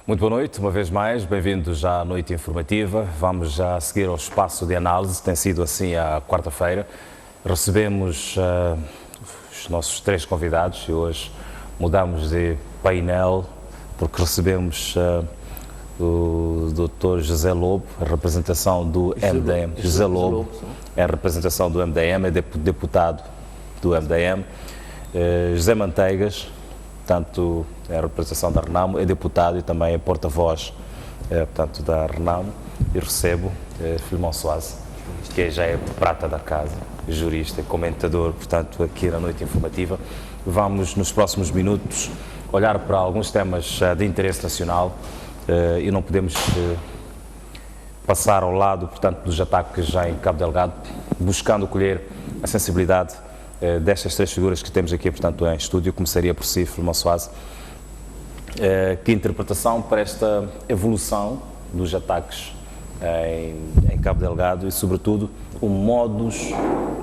Muito boa noite, uma vez mais, bem-vindos à Noite Informativa. Vamos já seguir ao espaço de análise, tem sido assim à quarta-feira. Recebemos os nossos três convidados e hoje mudamos de painel porque recebemos o Dr. José Lobo, a representação do MDM. José Lobo é a representação do MDM, é deputado do MDM. José Manteigas, portanto, é a representação da Renamo, é deputado e também é porta-voz, portanto, da Renamo. E recebo Filimão Soares, que já é prata da casa, jurista, comentador, portanto, aqui na Noite Informativa. Vamos, nos próximos minutos, olhar para alguns temas de interesse nacional e não podemos passar ao lado, portanto, dos ataques já em Cabo Delgado, buscando colher a sensibilidade destas três figuras que temos aqui, portanto, em estúdio. Começaria por si, Filimão Soares. Que interpretação para esta evolução dos ataques em Cabo Delgado e, sobretudo, o modus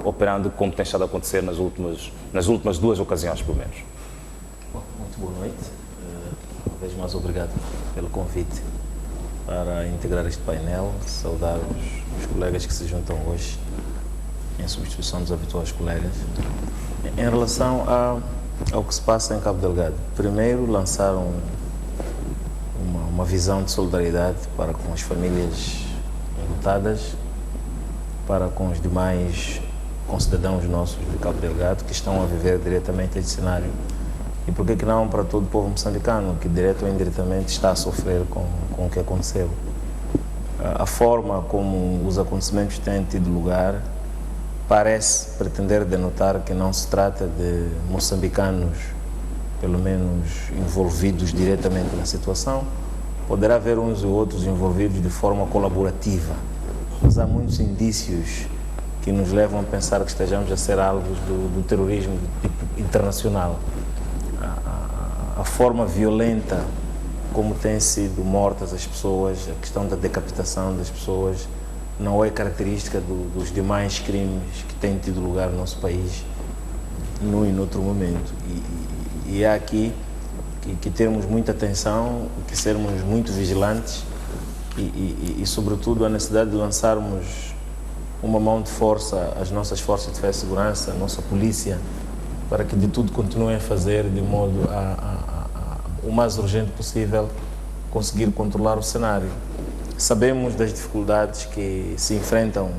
operandi como tem estado a acontecer nas últimas duas ocasiões, pelo menos? Bom, muito boa noite. Uma vez mais, obrigado pelo convite para integrar este painel. Saudar os colegas que se juntam hoje em substituição dos habituais colegas. Em relação ao que se passa em Cabo Delgado, primeiro lançaram uma visão de solidariedade para com as famílias enlutadas, para com os demais concidadãos nossos de Cabo Delgado que estão a viver diretamente este cenário. E por que não para todo o povo moçambicano que direto ou indiretamente está a sofrer com o que aconteceu. A forma como os acontecimentos têm tido lugar parece pretender denotar que não se trata de moçambicanos, pelo menos envolvidos diretamente na situação. Poderá haver uns ou outros envolvidos de forma colaborativa, mas há muitos indícios que nos levam a pensar que estejamos a ser alvos do terrorismo de tipo internacional. A forma violenta como têm sido mortas as pessoas, a questão da decapitação das pessoas, não é característica dos demais crimes que têm tido lugar no nosso país, num e noutro momento. E é aqui que termos muita atenção, que sermos muito vigilantes e, sobretudo, a necessidade de lançarmos uma mão de força às nossas forças de defesa e segurança, à nossa polícia, para que de tudo continuem a fazer de modo o mais urgente possível conseguir controlar o cenário. Sabemos das dificuldades que se enfrentam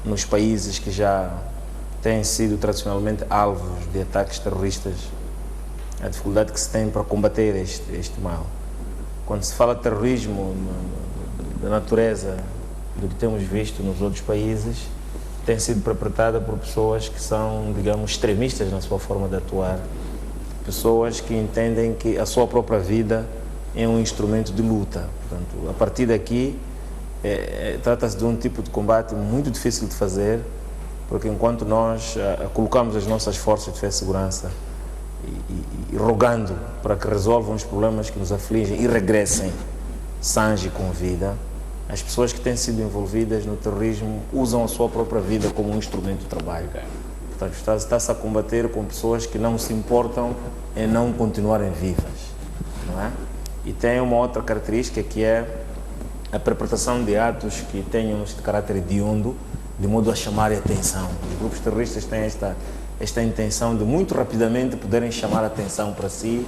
nos países que já têm sido tradicionalmente alvos de ataques terroristas, a dificuldade que se tem para combater este mal. Quando se fala de terrorismo, da natureza do que temos visto nos outros países, tem sido perpetrada por pessoas que são, digamos, extremistas na sua forma de atuar, pessoas que entendem que a sua própria vida é um instrumento de luta. Portanto, a partir daqui, trata-se de um tipo de combate muito difícil de fazer, porque enquanto nós colocamos as nossas forças de defesa e segurança e rogando para que resolvam os problemas que nos afligem e regressem sãs e com vida, as pessoas que têm sido envolvidas no terrorismo usam a sua própria vida como um instrumento de trabalho. Portanto, está-se a combater com pessoas que não se importam em não continuarem vivas, não é? E tem uma outra característica que é a perpetração de atos que tenham este caráter hediondo, de modo a chamar a atenção. Os grupos terroristas têm esta intenção de muito rapidamente poderem chamar a atenção para si,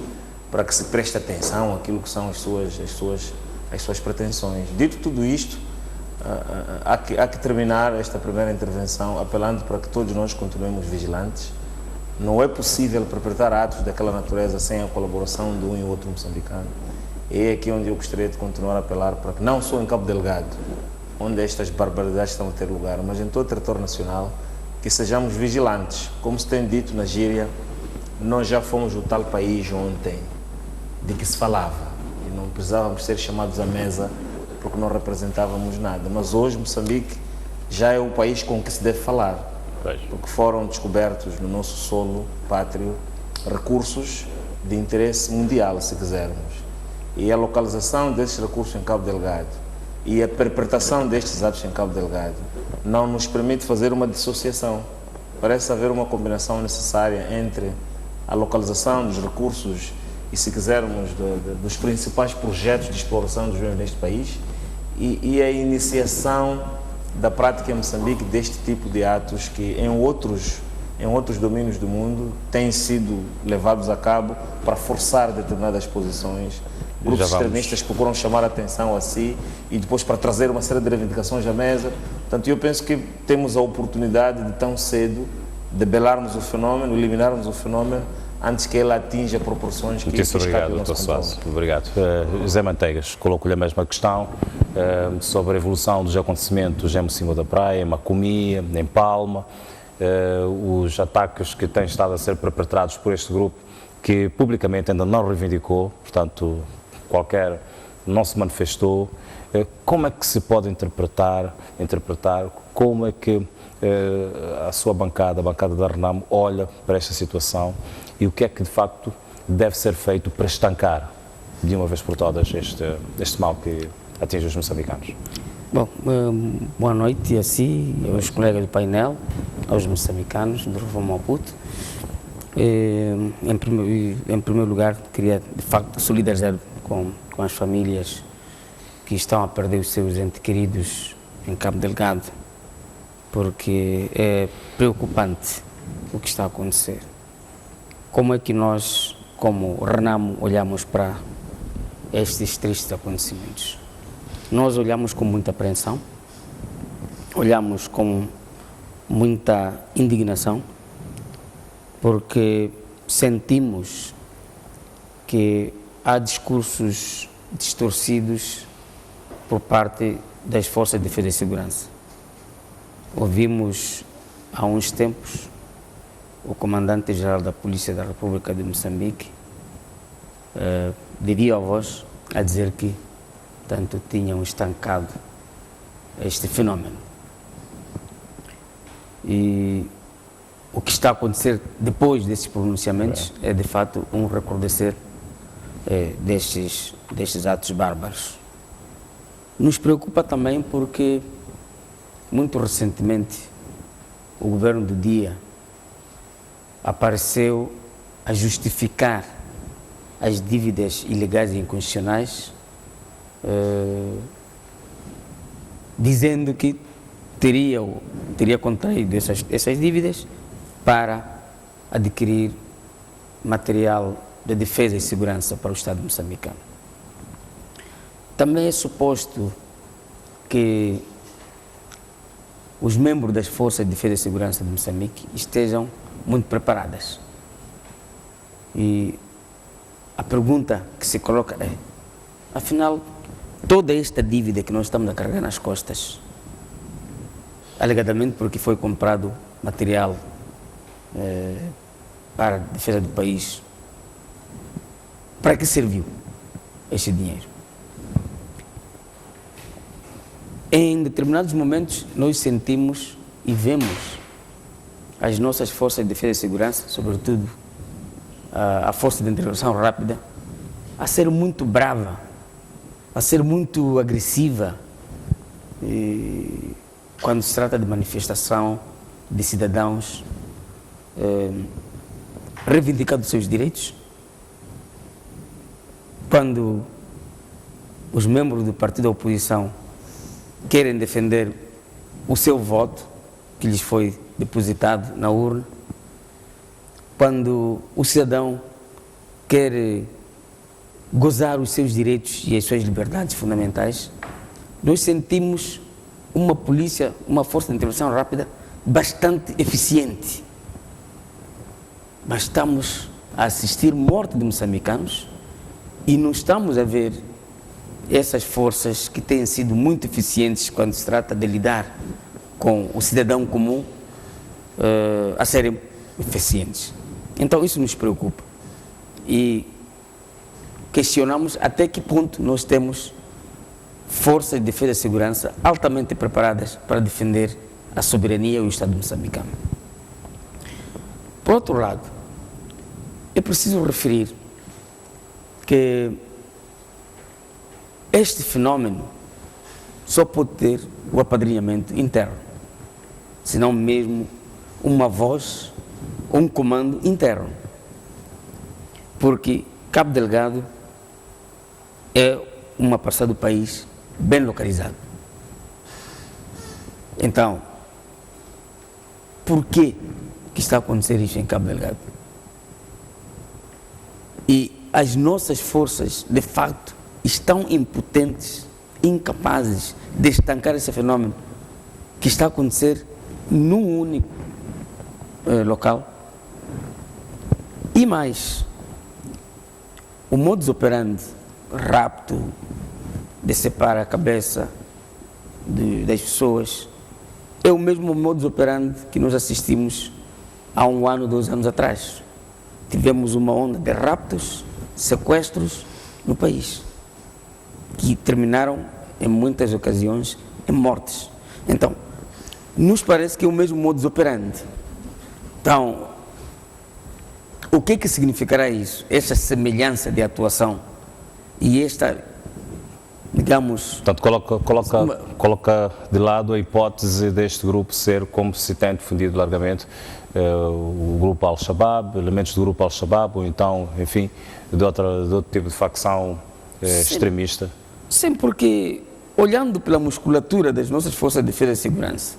para que se preste atenção àquilo que são as suas pretensões. Dito tudo isto, há que terminar esta primeira intervenção apelando para que todos nós continuemos vigilantes. Não é possível perpetrar atos daquela natureza sem a colaboração de um e outro moçambicano. É aqui onde eu gostaria de continuar a apelar para que não só em Cabo Delgado, onde estas barbaridades estão a ter lugar, mas em todo o território nacional, que sejamos vigilantes. Como se tem dito na gíria, nós já fomos o tal país ontem de que se falava e não precisávamos ser chamados à mesa porque não representávamos nada. Mas hoje Moçambique já é o país com que se deve falar, porque foram descobertos no nosso solo pátrio recursos de interesse mundial, se quisermos. E a localização desses recursos em Cabo Delgado e a perpetração destes atos em Cabo Delgado não nos permite fazer uma dissociação. Parece haver uma combinação necessária entre a localização dos recursos e, se quisermos, dos principais projetos de exploração dos bens neste país, e a iniciação da prática em Moçambique deste tipo de atos que em outros domínios do mundo têm sido levados a cabo para forçar determinadas posições. Grupos extremistas procuram chamar a atenção a si e depois para trazer uma série de reivindicações à mesa. Portanto, eu penso que temos a oportunidade de tão cedo debelarmos o fenómeno, eliminarmos o fenómeno antes que ele atinja proporções que obrigado, Dr. Soares. Obrigado. José Manteigas, coloco-lhe a mesma questão sobre a evolução dos acontecimentos em Mocimboa da Praia, em Macomia, em Palma, os ataques que têm estado a ser perpetrados por este grupo que publicamente ainda não reivindicou, portanto, não se manifestou. Como é que se pode interpretar como é que a sua bancada, a bancada da Renamo, olha para esta situação e o que é que de facto deve ser feito para estancar de uma vez por todas este mal que atinge os moçambicanos? Bom, boa noite a si, aos colegas do painel, aos moçambicanos do Rufão Maputo. Em primeiro lugar, queria de facto solidarizar com as famílias que estão a perder os seus entes queridos em Cabo Delgado, porque é preocupante o que está a acontecer. Como é que nós, como Renamo, olhamos para estes tristes acontecimentos? Nós olhamos com muita apreensão, olhamos com muita indignação, porque sentimos que há discursos distorcidos por parte das Forças de Defesa e Segurança. Ouvimos há uns tempos o Comandante-Geral da Polícia da República de Moçambique, de viva voz, a dizer que tanto tinham estancado este fenómeno. E o que está a acontecer depois desses pronunciamentos é de fato um recrudescer destes atos bárbaros. Nos preocupa também porque, muito recentemente, o governo do dia apareceu a justificar as dívidas ilegais e inconstitucionais, dizendo que teria contraído essas dívidas para adquirir material de defesa e segurança para o Estado moçambicano. Também é suposto que os membros das Forças de Defesa e Segurança de Moçambique estejam muito preparadas. E a pergunta que se coloca é, afinal, toda esta dívida que nós estamos a carregar nas costas, alegadamente porque foi comprado material para a defesa do país, para que serviu este dinheiro? Em determinados momentos, nós sentimos e vemos as nossas forças de defesa e segurança, sobretudo a Força de Intervenção Rápida, a ser muito brava, a ser muito agressiva quando se trata de manifestação de cidadãos reivindicando seus direitos, quando os membros do partido da oposição querem defender o seu voto que lhes foi depositado na urna, quando o cidadão quer gozar os seus direitos e as suas liberdades fundamentais, nós sentimos uma polícia, uma força de intervenção rápida bastante eficiente. Mas estamos a assistir morte de moçambicanos e não estamos a ver essas forças que têm sido muito eficientes quando se trata de lidar com o cidadão comum a serem eficientes. Então isso nos preocupa e questionamos até que ponto nós temos forças de defesa e segurança altamente preparadas para defender a soberania e o Estado moçambicano. Por outro lado, é preciso referir que este fenómeno só pode ter o apadrinhamento interno, senão mesmo uma voz, um comando interno. Porque Cabo Delgado é uma parcela do país bem localizada. Então, por que está a acontecer isso em Cabo Delgado? E as nossas forças, de facto, estão impotentes, incapazes de estancar esse fenômeno que está a acontecer num único local. E mais, o modus operandi, rapto, decepar a cabeça das pessoas, é o mesmo modus operandi que nós assistimos há 1 ano, 2 anos atrás. Tivemos uma onda de raptos, sequestros no país, que terminaram, em muitas ocasiões, em mortes. Então, nos parece que é o mesmo modus operandi. Então, o que significará isso? Esta semelhança de atuação e esta, digamos... Portanto, coloca de lado a hipótese deste grupo ser, como se tem defendido largamente, o grupo Al-Shabaab, elementos do grupo Al-Shabaab, ou então, enfim, de outro tipo de facção extremista? Sim, porque olhando pela musculatura das nossas forças de defesa e segurança,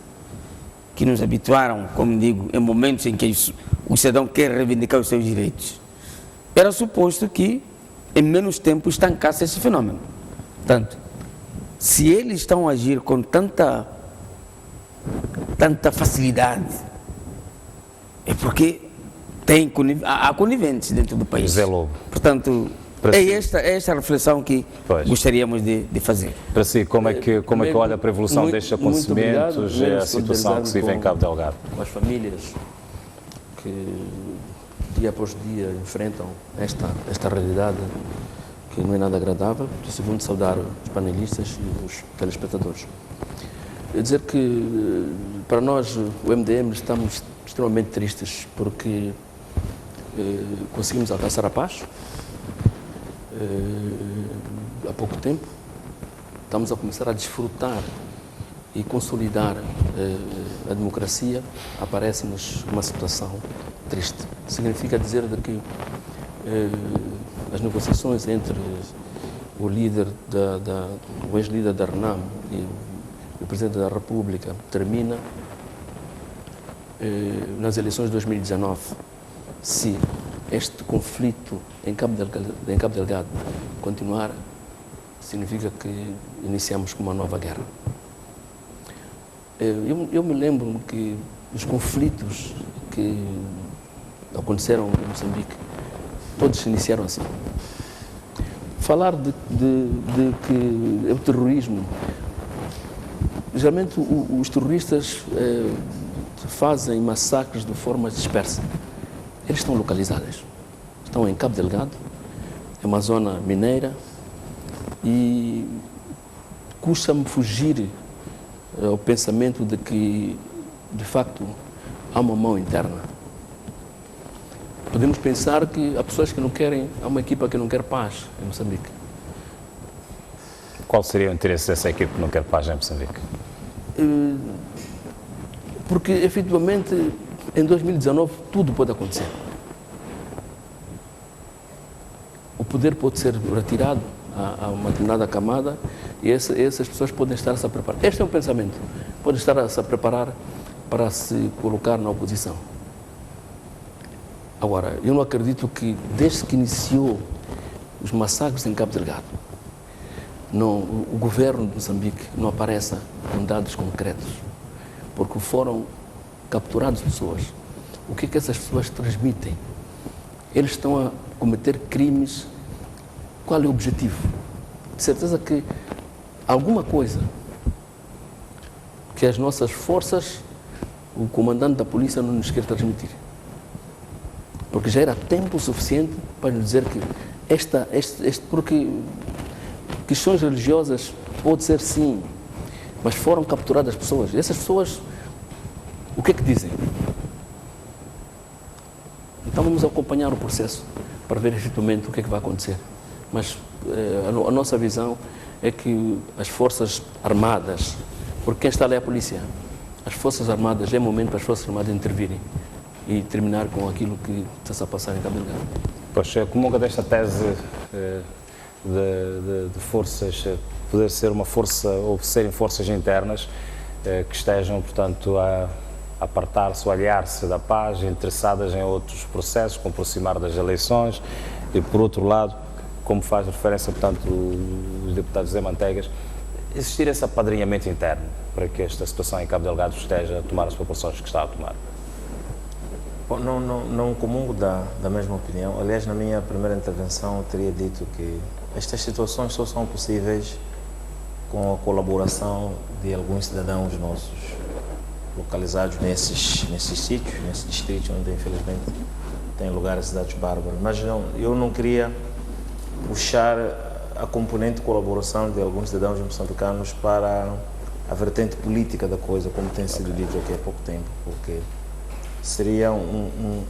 que nos habituaram, como digo, em momentos em que o cidadão quer reivindicar os seus direitos, era suposto que em menos tempo estancasse esse fenômeno. Portanto, se eles estão a agir com tanta facilidade, é porque há coniventes dentro do país. Zé Lobo. Portanto, é esta a reflexão que gostaríamos de fazer. Para si, como é que olha para a evolução destes acontecimentos e a situação que se vive em Cabo Delgado? Com as famílias que dia após dia enfrentam esta realidade que não é nada agradável, segundo saudar os panelistas e os telespectadores. Eu dizer que para nós, o MDM, estamos extremamente tristes porque conseguimos alcançar a paz há pouco tempo. Estamos a começar a desfrutar e consolidar a democracia. Aparece-nos uma situação triste. Significa dizer de que as negociações entre o líder o ex-líder da RENAM e o Presidente da República termina nas eleições de 2019. Se este conflito em Cabo Delgado continuar, significa que iniciamos com uma nova guerra. Eu me lembro que os conflitos que aconteceram em Moçambique, todos se iniciaram assim. Falar de que o terrorismo, geralmente os terroristas fazem massacres de forma dispersa. Eles estão localizados. Estão em Cabo Delgado, é uma zona mineira, e custa-me fugir ao pensamento de que, de facto, há uma mão interna. Podemos pensar que há pessoas que não querem, há uma equipa que não quer paz em Moçambique. Qual seria o interesse dessa equipe que não quer paz em Moçambique? Porque, efetivamente, em 2019, tudo pode acontecer. O poder pode ser retirado a uma determinada camada e essas pessoas podem estar-se a preparar. Este é um pensamento. Podem estar-se a preparar para se colocar na oposição. Agora, eu não acredito que, desde que iniciou os massacres em Cabo Delgado, o governo de Moçambique não apareça com dados concretos, porque foram capturadas pessoas. O que é que essas pessoas transmitem? Eles estão a cometer crimes. Qual é o objetivo? De certeza que alguma coisa que as nossas forças, o comandante da polícia não nos quer transmitir. Porque já era tempo suficiente para nos dizer que porque questões religiosas pode ser sim, mas foram capturadas pessoas. E essas pessoas, o que é que dizem? Então vamos acompanhar o processo para ver efetivamente o que é que vai acontecer. Mas a nossa visão é que as Forças Armadas, porque quem está ali é a polícia, as Forças Armadas, é momento para as Forças Armadas intervirem e terminar com aquilo que está a passar em Cabo Delgado. Pois, comunga desta tese de forças, poder ser uma força ou serem forças internas que estejam, portanto, a apartar-se ou aliar-se da paz, interessadas em outros processos, como aproximar das eleições e, por outro lado, como faz referência, portanto, os deputados Zé Manteigas, existir esse apadrinhamento interno para que esta situação em Cabo Delgado esteja a tomar as proporções que está a tomar? Bom, não comungo da mesma opinião. Aliás, na minha primeira intervenção, eu teria dito que estas situações só são possíveis com a colaboração de alguns cidadãos nossos, localizados nesses sítios, nesses distritos onde, infelizmente, tem lugar as cidades bárbaras. Mas eu não queria puxar a componente de colaboração de alguns cidadãos moçambicanos para a vertente política da coisa, como tem sido dito aqui há pouco tempo, porque seria uma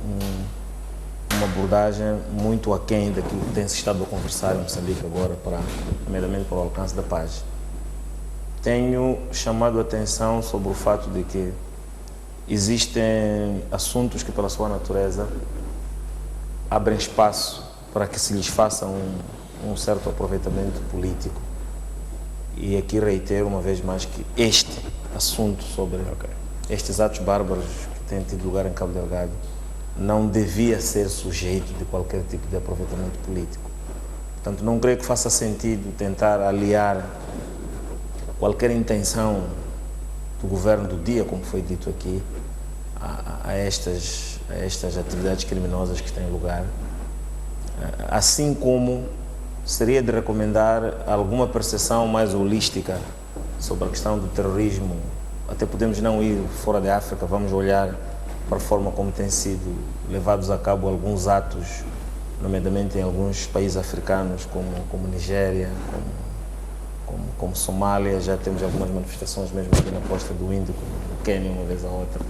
abordagem muito aquém daquilo que tem-se estado a conversar em Moçambique agora, nomeadamente para o alcance da paz. Tenho chamado a atenção sobre o fato de que existem assuntos que, pela sua natureza, abrem espaço para que se lhes faça um certo aproveitamento político. E aqui reitero uma vez mais que este assunto sobre estes atos bárbaros que têm tido lugar em Cabo Delgado não devia ser sujeito de qualquer tipo de aproveitamento político. Portanto, não creio que faça sentido tentar aliar qualquer intenção do governo do dia, como foi dito aqui, a estas atividades criminosas que têm lugar, assim como seria de recomendar alguma percepção mais holística sobre a questão do terrorismo. Até podemos não ir fora da África, vamos olhar para a forma como têm sido levados a cabo alguns atos, nomeadamente em alguns países africanos, como Nigéria, como Somália. Já temos algumas manifestações mesmo aqui na costa do Índico, no Quênia, uma vez a outra.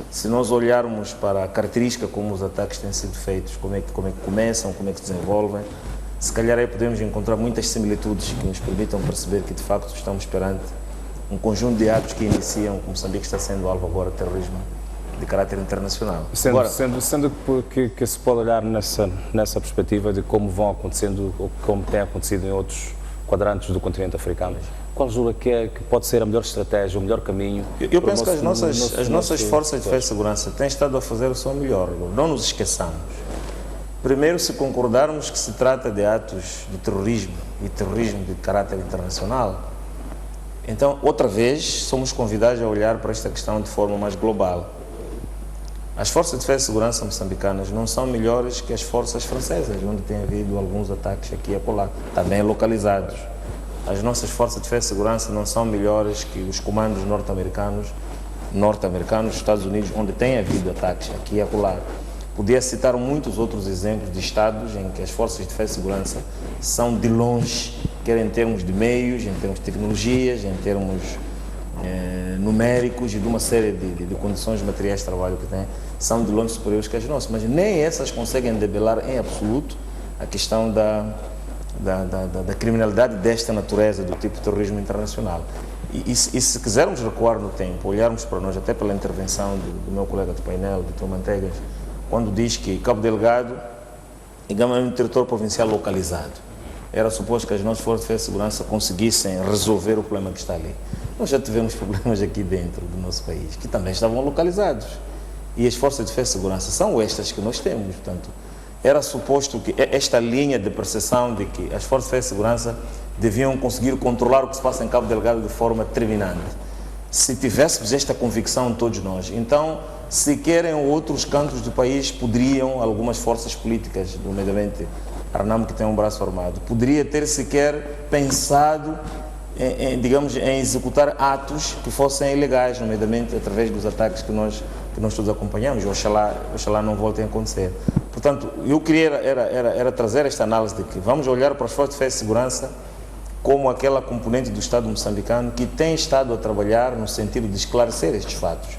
Se nós olharmos para a característica como os ataques têm sido feitos, como é que começam, como é que se desenvolvem, se calhar aí podemos encontrar muitas similitudes que nos permitam perceber que de facto estamos perante um conjunto de atos que iniciam, como Moçambique está sendo alvo agora, de terrorismo de caráter internacional. Sendo que se pode olhar nessa perspectiva de como vão acontecendo, ou como tem acontecido em outros quadrantes do continente africano, qual julga que pode ser a melhor estratégia, o melhor caminho? Eu penso que as nossas forças de defesa e segurança têm estado a fazer o seu melhor. Não nos esqueçamos. Primeiro, se concordarmos que se trata de atos de terrorismo e terrorismo de caráter internacional, então, outra vez, somos convidados a olhar para esta questão de forma mais global. As forças de defesa e segurança moçambicanas não são melhores que as forças francesas, onde tem havido alguns ataques aqui e acolá, também localizados. As nossas forças de defesa e segurança não são melhores que os comandos norte-americanos dos Estados Unidos, onde tem havido ataques aqui e acolá. Podia citar muitos outros exemplos de estados em que as forças de defesa e segurança são de longe, quer em termos de meios, em termos de tecnologias, em termos numéricos e de uma série de condições materiais de trabalho que têm, são de longe superiores que as nossas, mas nem essas conseguem debelar em absoluto a questão da criminalidade desta natureza, do tipo de terrorismo internacional. E se quisermos recuar no tempo, olharmos para nós, até pela intervenção do meu colega de painel, Dr. Manteigas, quando diz que Cabo Delgado é um território provincial localizado, era suposto que as nossas forças de defesa e segurança conseguissem resolver o problema que está ali. Nós já tivemos problemas aqui dentro do nosso país, que também estavam localizados. E as forças de defesa e segurança são estas que nós temos. Portanto, era suposto que esta linha de percepção de que as forças de defesa e segurança deviam conseguir controlar o que se passa em Cabo Delgado de forma determinante. Se tivéssemos esta convicção todos nós, então, sequer em outros cantos do país poderiam algumas forças políticas, nomeadamente a RENAMO, que tem um braço armado, poderia ter sequer pensado em executar atos que fossem ilegais, nomeadamente através dos ataques que nós todos acompanhamos. Oxalá não voltem a acontecer. Portanto, eu queria era trazer esta análise de que vamos olhar para as forças de defesa e segurança como aquela componente do Estado moçambicano que tem estado a trabalhar no sentido de esclarecer estes fatos,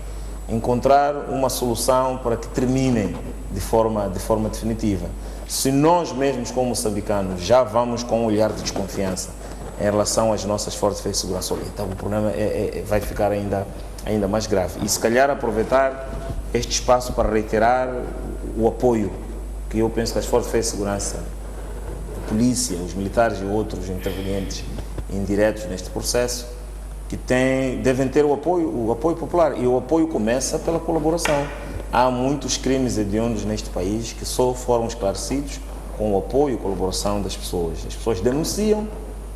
encontrar uma solução para que terminem de forma definitiva. Se nós mesmos, como moçambicanos, já vamos com um olhar de desconfiança em relação às nossas forças de defesa e segurança, então o problema vai ficar ainda mais grave. E se calhar aproveitar este espaço para reiterar o apoio porque eu penso que as forças de segurança, a polícia, os militares e outros intervenientes indiretos neste processo, que devem ter o apoio popular, e o apoio começa pela colaboração. Há muitos crimes hediondos neste país que só foram esclarecidos com o apoio e colaboração das pessoas. As pessoas denunciam,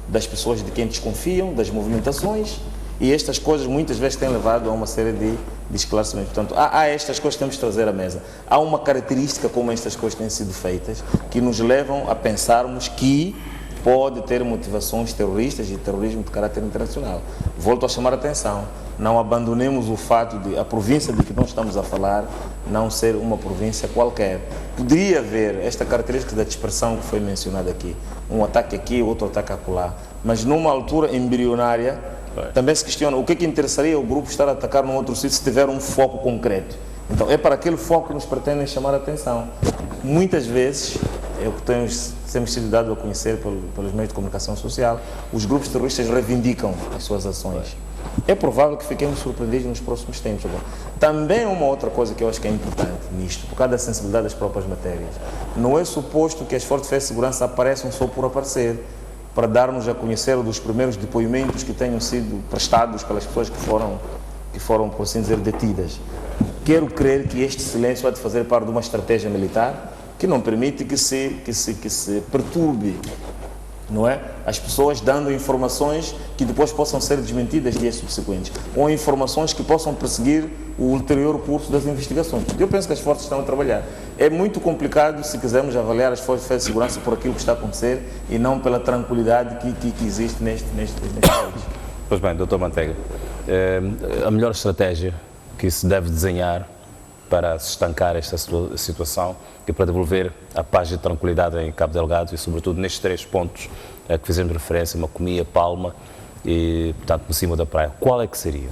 das pessoas de quem desconfiam, das movimentações, e estas coisas muitas vezes têm levado a uma série de esclarecimentos. Portanto, há estas coisas que temos de trazer à mesa. Há uma característica como estas coisas têm sido feitas que nos levam a pensarmos que pode ter motivações terroristas e terrorismo de caráter internacional. Volto a chamar a atenção, não abandonemos o fato de a província de que nós estamos a falar não ser uma província qualquer. Poderia haver esta característica da dispersão que foi mencionada aqui, um ataque aqui, outro ataque acolá, mas numa altura embrionária, também se questiona o que interessaria o grupo estar a atacar num outro sítio se tiver um foco concreto. Então é para aquele foco que nos pretendem chamar a atenção. Muitas vezes, é o que temos sido dado a conhecer pelos meios de comunicação social, os grupos terroristas reivindicam as suas ações. É provável que fiquemos surpreendidos nos próximos tempos. Também uma outra coisa que eu acho que é importante nisto, por causa da sensibilidade das próprias matérias, não é suposto que as forças de segurança apareçam só por aparecer, para darmos a conhecer dos primeiros depoimentos que tenham sido prestados pelas pessoas que foram, por assim dizer, detidas. Quero crer que este silêncio há de fazer parte de uma estratégia militar que não permite que se perturbe, não é? As pessoas dando informações que depois possam ser desmentidas dias subsequentes, ou informações que possam perseguir o ulterior curso das investigações. Eu penso que as forças estão a trabalhar. É muito complicado se quisermos avaliar as forças de segurança por aquilo que está a acontecer e não pela tranquilidade que existe neste país. Pois bem, Dr. Manteiga, a melhor estratégia que se deve desenhar para se estancar esta situação e para devolver a paz e a tranquilidade em Cabo Delgado e, sobretudo, nestes 3 pontos a que fizemos referência, Macomia, Palma e, portanto, no cimo da praia. Qual é que seria?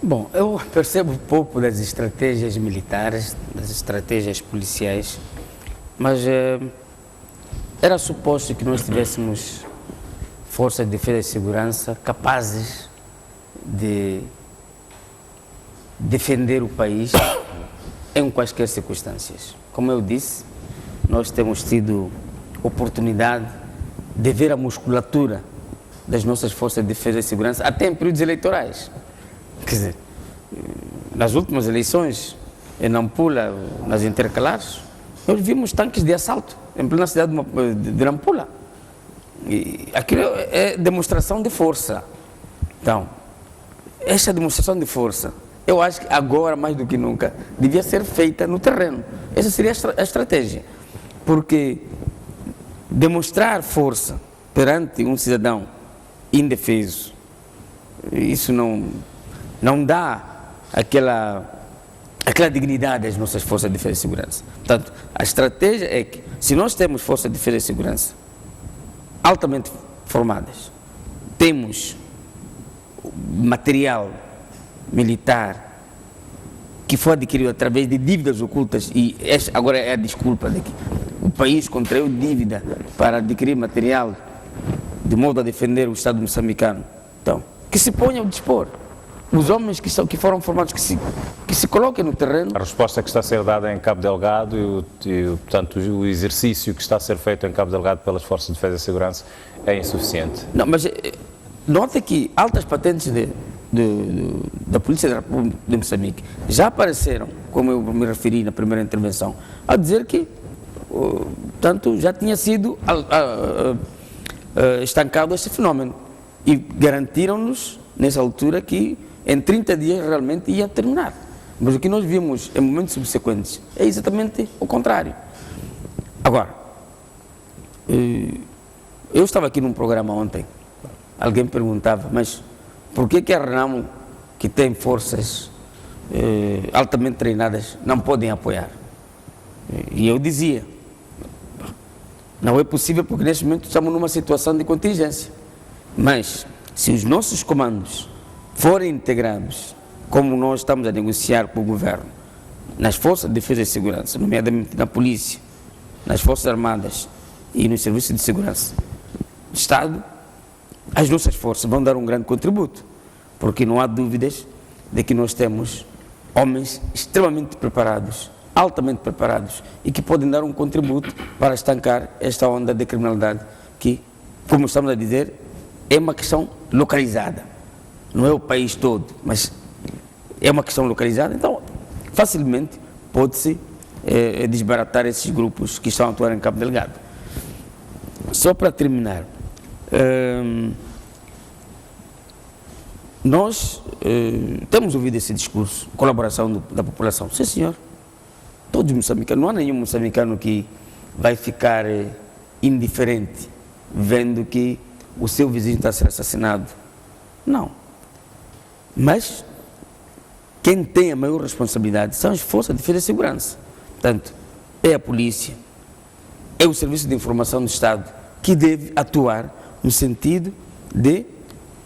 Bom, eu percebo pouco das estratégias militares, das estratégias policiais, mas era suposto que nós tivéssemos forças de defesa e segurança capazes de defender o país em quaisquer circunstâncias. Como eu disse, nós temos tido oportunidade de ver a musculatura das nossas forças de defesa e segurança até em períodos eleitorais. Quer dizer, nas últimas eleições, em Nampula, nas intercalares, nós vimos tanques de assalto em plena cidade de Nampula. E aquilo é demonstração de força. Então, esta demonstração de força, eu acho que agora, mais do que nunca, devia ser feita no terreno. Essa seria a estratégia. Porque demonstrar força perante um cidadão indefeso, isso não dá aquela dignidade às nossas forças de defesa e segurança. Portanto, a estratégia é que, se nós temos forças de defesa e segurança altamente formadas, temos material militar que foi adquirido através de dívidas ocultas, e esta agora é a desculpa de que o país contraiu dívida para adquirir material de modo a defender o Estado moçambicano. Então, que se ponha ao dispor. Os homens que foram formados, que se coloquem no terreno. A resposta que está a ser dada em Cabo Delgado portanto, o exercício que está a ser feito em Cabo Delgado pelas Forças de Defesa e Segurança é insuficiente. Não, mas nota que altas patentes da Polícia da República de Moçambique já apareceram, como eu me referi na primeira intervenção, a dizer que, portanto, já tinha sido estancado este fenómeno. E garantiram-nos, nessa altura, que em 30 dias realmente ia terminar. Mas o que nós vimos em momentos subsequentes é exatamente o contrário. Agora, eu estava aqui num programa ontem, alguém perguntava, mas por que a Renamo, que tem forças altamente treinadas, não podem apoiar? E eu dizia, não é possível porque neste momento estamos numa situação de contingência. Mas, se os nossos comandos forem integrados, como nós estamos a negociar com o governo, nas forças de defesa e segurança, nomeadamente na polícia, nas forças armadas e nos serviços de segurança do Estado, as nossas forças vão dar um grande contributo, porque não há dúvidas de que nós temos homens extremamente preparados altamente preparados e que podem dar um contributo para estancar esta onda de criminalidade que, como estamos a dizer, é uma questão localizada. Não é o país todo, mas é uma questão localizada. Então, facilmente pode-se desbaratar esses grupos que estão a atuar em Cabo Delgado. Só para terminar, nós temos ouvido esse discurso, colaboração da população. Sim, senhor. Todos os moçambicanos, não há nenhum moçambicano que vai ficar indiferente vendo que o seu vizinho está a ser assassinado. Não. Mas quem tem a maior responsabilidade são as forças de defesa e segurança. Portanto, é a polícia, é o Serviço de Informação do Estado que deve atuar no sentido de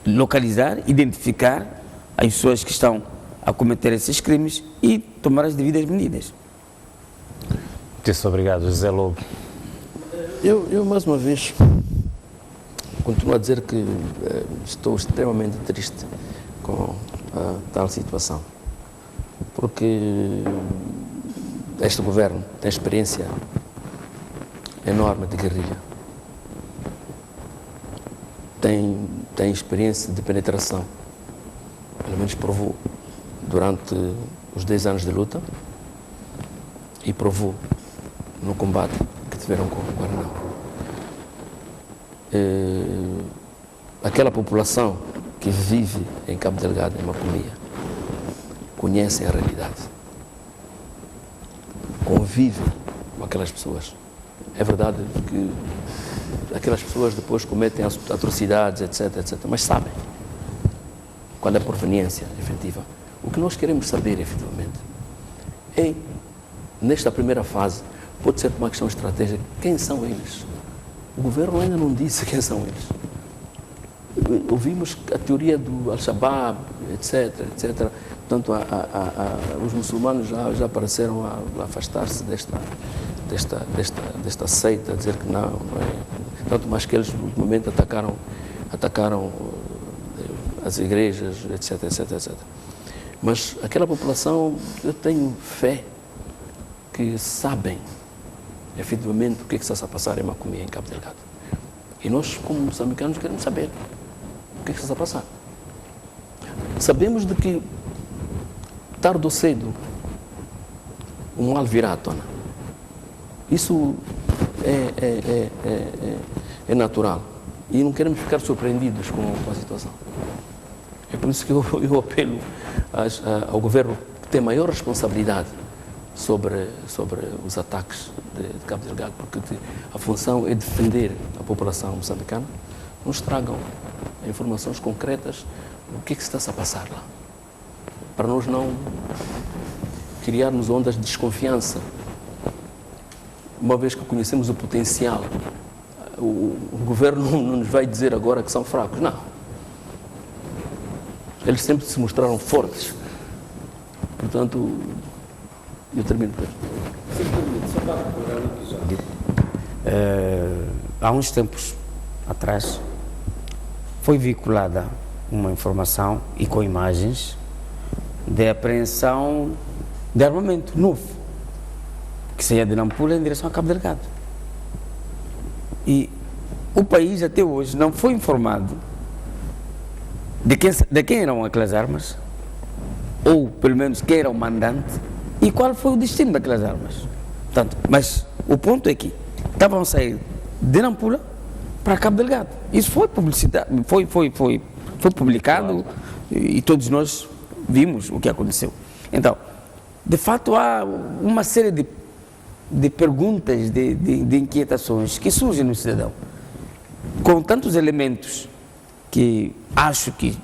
localizar, identificar as pessoas que estão a cometer esses crimes e tomar as devidas medidas. Muito obrigado, José Lobo. Eu mais uma vez, continuo a dizer que estou extremamente triste com a tal situação, porque este governo tem experiência enorme de guerrilha, tem experiência de penetração, pelo menos provou durante os 10 anos de luta e provou no combate que tiveram com o Guaranão. Aquela população que vive em Cabo Delgado, em Macomia, conhece a realidade, convive com aquelas pessoas. É verdade que aquelas pessoas depois cometem atrocidades, etc, mas sabem qual é a proveniência efetiva. O que nós queremos saber, efetivamente, é, nesta primeira fase, pode ser uma questão estratégica, quem são eles? O governo ainda não disse quem são eles. Ouvimos a teoria do Al-Shabaab, etc. Portanto, os muçulmanos já pareceram a afastar-se desta seita, a dizer que não é. Tanto mais que eles, no momento, atacaram as igrejas, etc. Mas aquela população, eu tenho fé que sabem efetivamente o que está a passar em Macomia, em Cabo Delgado. E nós, como moçambicanos, queremos saber o que está a passar. Sabemos de que, tarde ou cedo, o mal virá à tona. Isso é natural. E não queremos ficar surpreendidos com a situação. É por isso que eu apelo ao governo que tem maior responsabilidade sobre os ataques de Cabo Delgado, porque a função é defender a população moçambicana. Nos tragam informações concretas do que se está a passar lá, para nós não criarmos ondas de desconfiança, uma vez que conhecemos o potencial. O governo não nos vai dizer agora que são fracos, não. Eles sempre se mostraram fortes. Portanto, eu termino por aqui. Há uns tempos atrás foi veiculada uma informação e com imagens de apreensão de armamento novo que saía de Nampula em direção a Cabo Delgado. E o país até hoje não foi informado de quem eram aquelas armas, ou pelo menos quem era o mandante e qual foi o destino daquelas armas. Portanto, mas o ponto é que estavam a sair de Nampula para Cabo Delgado. Isso foi publicidade, foi publicado e todos nós vimos o que aconteceu. Então, de fato, há uma série de perguntas, de inquietações que surgem no cidadão, com tantos elementos que acho que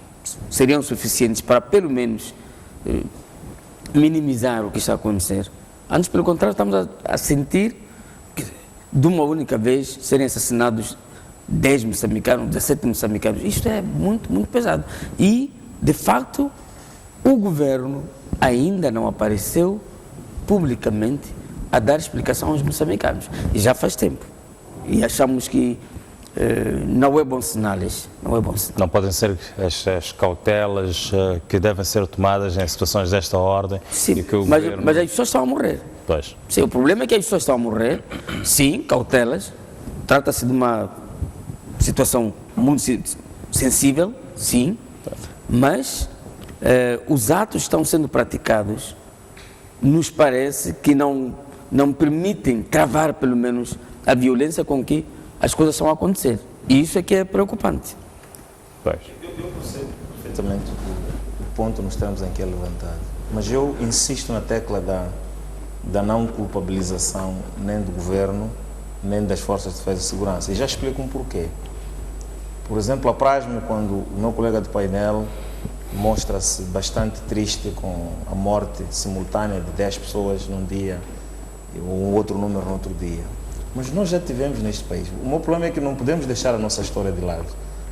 seriam suficientes para, pelo menos, minimizar o que está a acontecer. Antes, pelo contrário, estamos a sentir que, de uma única vez, serem assassinados 10 moçambicanos, 17 moçambicanos. Isto é muito, muito pesado. E, de facto, o governo ainda não apareceu publicamente a dar explicação aos moçambicanos. E já faz tempo. E achamos que não é bom sinal isso. Não é bom sinal. Não podem ser as cautelas que devem ser tomadas em situações desta ordem. Sim, e que o mas governo... as pessoas estão a morrer. Pois. Sim, o problema é que as pessoas estão a morrer, sim, cautelas, trata-se de uma situação muito sensível, sim, mas os atos que estão sendo praticados nos parece que não permitem travar, pelo menos, a violência com que as coisas estão a acontecer. E isso é que é preocupante. Pois. Eu percebo perfeitamente o ponto nos termos em que é levantado, mas eu insisto na tecla da não culpabilização nem do governo, nem das forças de defesa e segurança. E já explico um porquê. Por exemplo, apraz-me quando o meu colega de painel mostra-se bastante triste com a morte simultânea de 10 pessoas num dia e um outro número no outro dia. Mas nós já tivemos neste país. O meu problema é que não podemos deixar a nossa história de lado.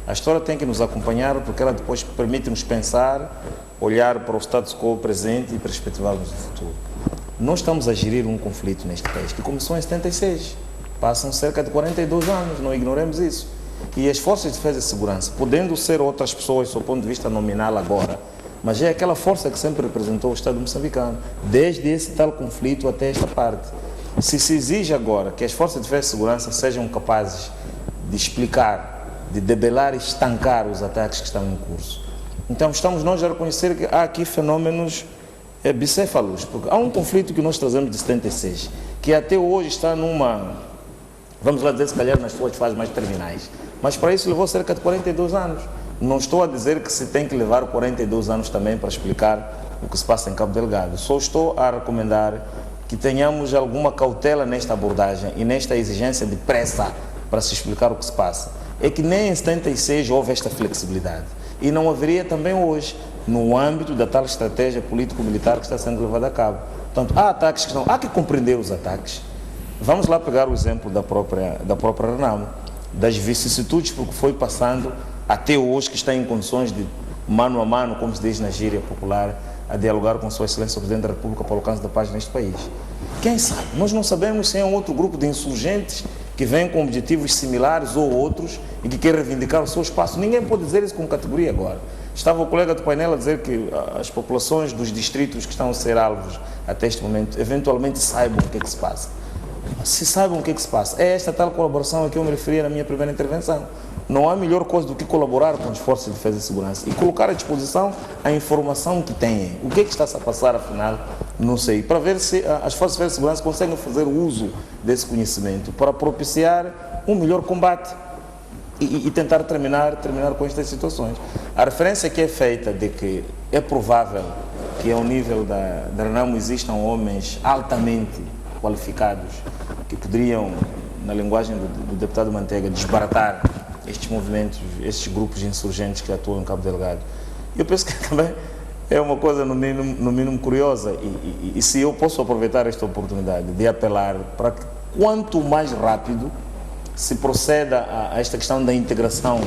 A história tem que nos acompanhar porque ela depois permite-nos pensar, olhar para o status quo presente e perspectivar-nos o futuro. Nós estamos a gerir um conflito neste país que começou em 76. Passam cerca de 42 anos, não ignoremos isso. E as forças de defesa e segurança, podendo ser outras pessoas do ponto de vista nominal agora, mas é aquela força que sempre representou o Estado moçambicano, desde esse tal conflito até esta parte. Se exige agora que as forças de defesa e segurança sejam capazes de explicar, de debelar e estancar os ataques que estão em curso, então estamos nós a reconhecer que há aqui fenômenos bicéfalos, porque há um conflito que nós trazemos de 76, que até hoje está numa, vamos lá dizer, se calhar nas suas fases mais terminais, mas para isso levou cerca de 42 anos. Não estou a dizer que se tem que levar 42 anos também para explicar o que se passa em Cabo Delgado, só estou a recomendar que tenhamos alguma cautela nesta abordagem e nesta exigência de pressa para se explicar o que se passa. É que nem em 76 houve esta flexibilidade e não haveria também hoje, no âmbito da tal estratégia político-militar que está sendo levada a cabo. Portanto, há ataques que há que compreender os ataques. Vamos lá pegar o exemplo da própria Renamo, das vicissitudes porque foi passando até hoje, que está em condições de, mano a mano, como se diz na gíria popular, a dialogar com Sua Excelência o Presidente da República para o alcance da paz neste país. Quem sabe? Nós não sabemos se é um outro grupo de insurgentes que vem com objetivos similares ou outros e que quer reivindicar o seu espaço. Ninguém pode dizer isso com categoria agora. Estava o colega do painel a dizer que as populações dos distritos que estão a ser alvos até este momento eventualmente saibam o que é que se passa. Se saibam o que é que se passa, é esta tal colaboração a que eu me referia na minha primeira intervenção. Não há melhor coisa do que colaborar com as forças de defesa e segurança e colocar à disposição a informação que têm. O que é que está-se a passar, afinal, não sei, para ver se as forças de defesa e segurança conseguem fazer uso desse conhecimento para propiciar um melhor combate e tentar terminar com estas situações. A referência que é feita de que é provável que ao nível da Renamo existam homens altamente qualificados que poderiam, na linguagem do deputado Manteiga, desbaratar estes movimentos, estes grupos insurgentes que atuam em Cabo Delgado. Eu penso que também é uma coisa no mínimo curiosa e se eu posso aproveitar esta oportunidade de apelar para que quanto mais rápido se proceda a esta questão da integração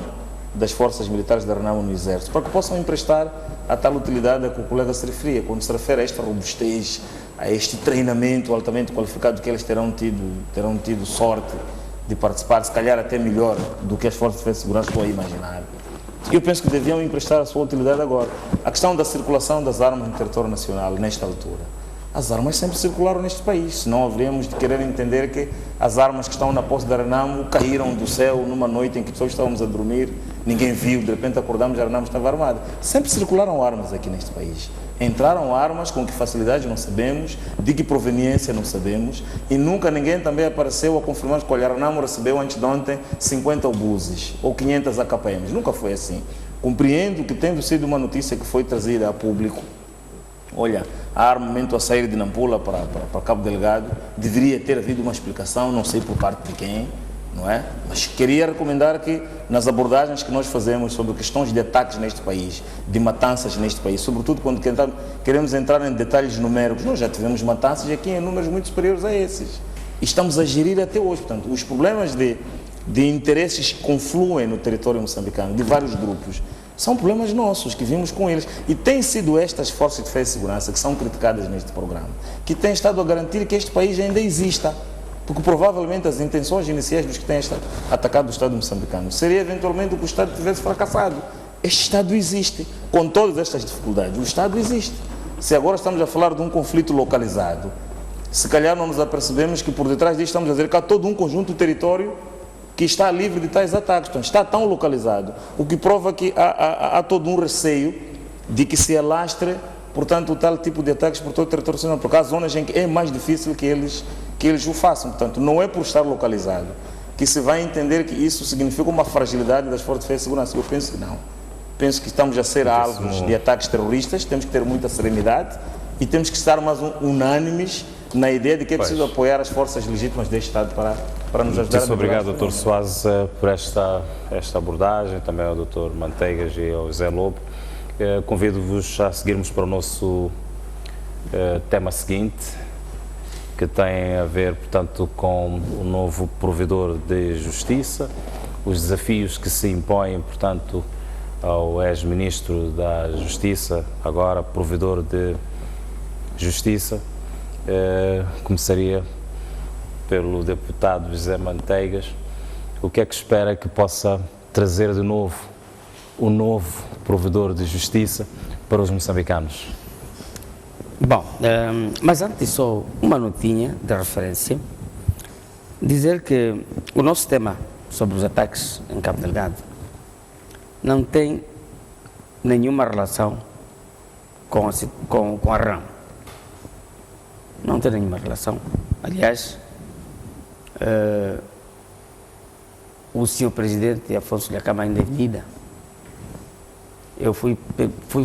das forças militares da Renamo no Exército, para que possam emprestar a tal utilidade a que o colega se referia, quando se refere a esta robustez, a este treinamento altamente qualificado que eles terão tido sorte de participar, se calhar até melhor do que as forças de defesa e segurança estão a imaginar. Eu penso que deviam emprestar a sua utilidade agora. A questão da circulação das armas no território nacional, nesta altura. As armas sempre circularam neste país, senão haveríamos de querer entender que as armas que estão na posse da Renamo caíram do céu numa noite em que todos estávamos a dormir, ninguém viu, de repente acordamos e a Renamo estava armada. Sempre circularam armas aqui neste país. Entraram armas com que facilidade não sabemos, de que proveniência não sabemos, e nunca ninguém também apareceu a confirmar que a Renamo recebeu antes de ontem 50 obuses ou 500 AKPMs. Nunca foi assim. Compreendo que, tendo sido uma notícia que foi trazida a público, olha, há armamento a sair de Nampula para Cabo Delgado, deveria ter havido uma explicação, não sei por parte de quem, não é? Mas queria recomendar que nas abordagens que nós fazemos sobre questões de ataques neste país, de matanças neste país, sobretudo quando queremos entrar em detalhes numéricos, nós já tivemos matanças aqui em números muito superiores a esses. E estamos a gerir até hoje. Portanto, os problemas de interesses que confluem no território moçambicano, de vários grupos, são problemas nossos, que vimos com eles. E têm sido estas forças de defesa e segurança que são criticadas neste programa, que têm estado a garantir que este país ainda exista. Porque provavelmente as intenções iniciais dos que têm atacado o Estado moçambicano seria eventualmente que o Estado tivesse fracassado. Este Estado existe, com todas estas dificuldades. O Estado existe. Se agora estamos a falar de um conflito localizado, se calhar não nos apercebemos que por detrás disto estamos a dizer que há todo um conjunto de território que está livre de tais ataques, então está tão localizado, o que prova que há todo um receio de que se alastre, portanto, o tal tipo de ataques por todo o território nacional, porque há zonas em que é mais difícil que eles o façam. Portanto, não é por estar localizado que se vai entender que isso significa uma fragilidade das forças de defesa e segurança. Eu penso que não. Penso que estamos a ser alvos de ataques terroristas, temos que ter muita serenidade e temos que estar mais unânimes na ideia de que é preciso apoiar as forças legítimas deste Estado para nos ajudar. Muito obrigado, Dr. Soares, por esta abordagem, também ao Dr. Manteigas e ao Zé Lobo. Convido-vos a seguirmos para o nosso tema seguinte, que tem a ver, portanto, com o novo provedor de justiça, os desafios que se impõem, portanto, ao ex-ministro da Justiça, agora provedor de justiça. Começaria pelo deputado José Manteigas. O que é que espera que possa trazer de novo o novo provedor de justiça para os moçambicanos? Bom, mas antes só uma notinha de referência, dizer que o nosso tema sobre os ataques em Cabo Delgado não tem nenhuma relação com a RAM. Não tem nenhuma relação. Aliás, o senhor presidente Afonso Dhlakama ainda é vida. Eu fui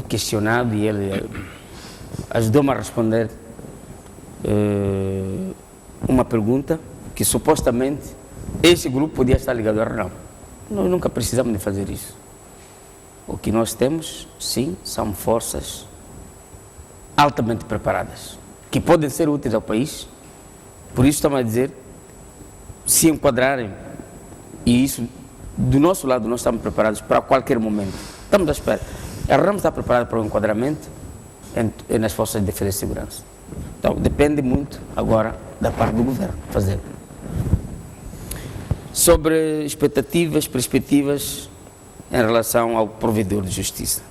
questionado e ele ajudou-me a responder uma pergunta que supostamente esse grupo podia estar ligado à RAM. Nós nunca precisamos de fazer isso. O que nós temos, sim, são forças altamente preparadas, que podem ser úteis ao país. Por isso estamos a dizer, se enquadrarem, e isso, do nosso lado, nós estamos preparados para qualquer momento. Estamos à espera. A RAM está preparada para o enquadramento nas forças de defesa e segurança. Então, depende muito agora da parte do governo fazer. Sobre expectativas, perspectivas em relação ao provedor de justiça.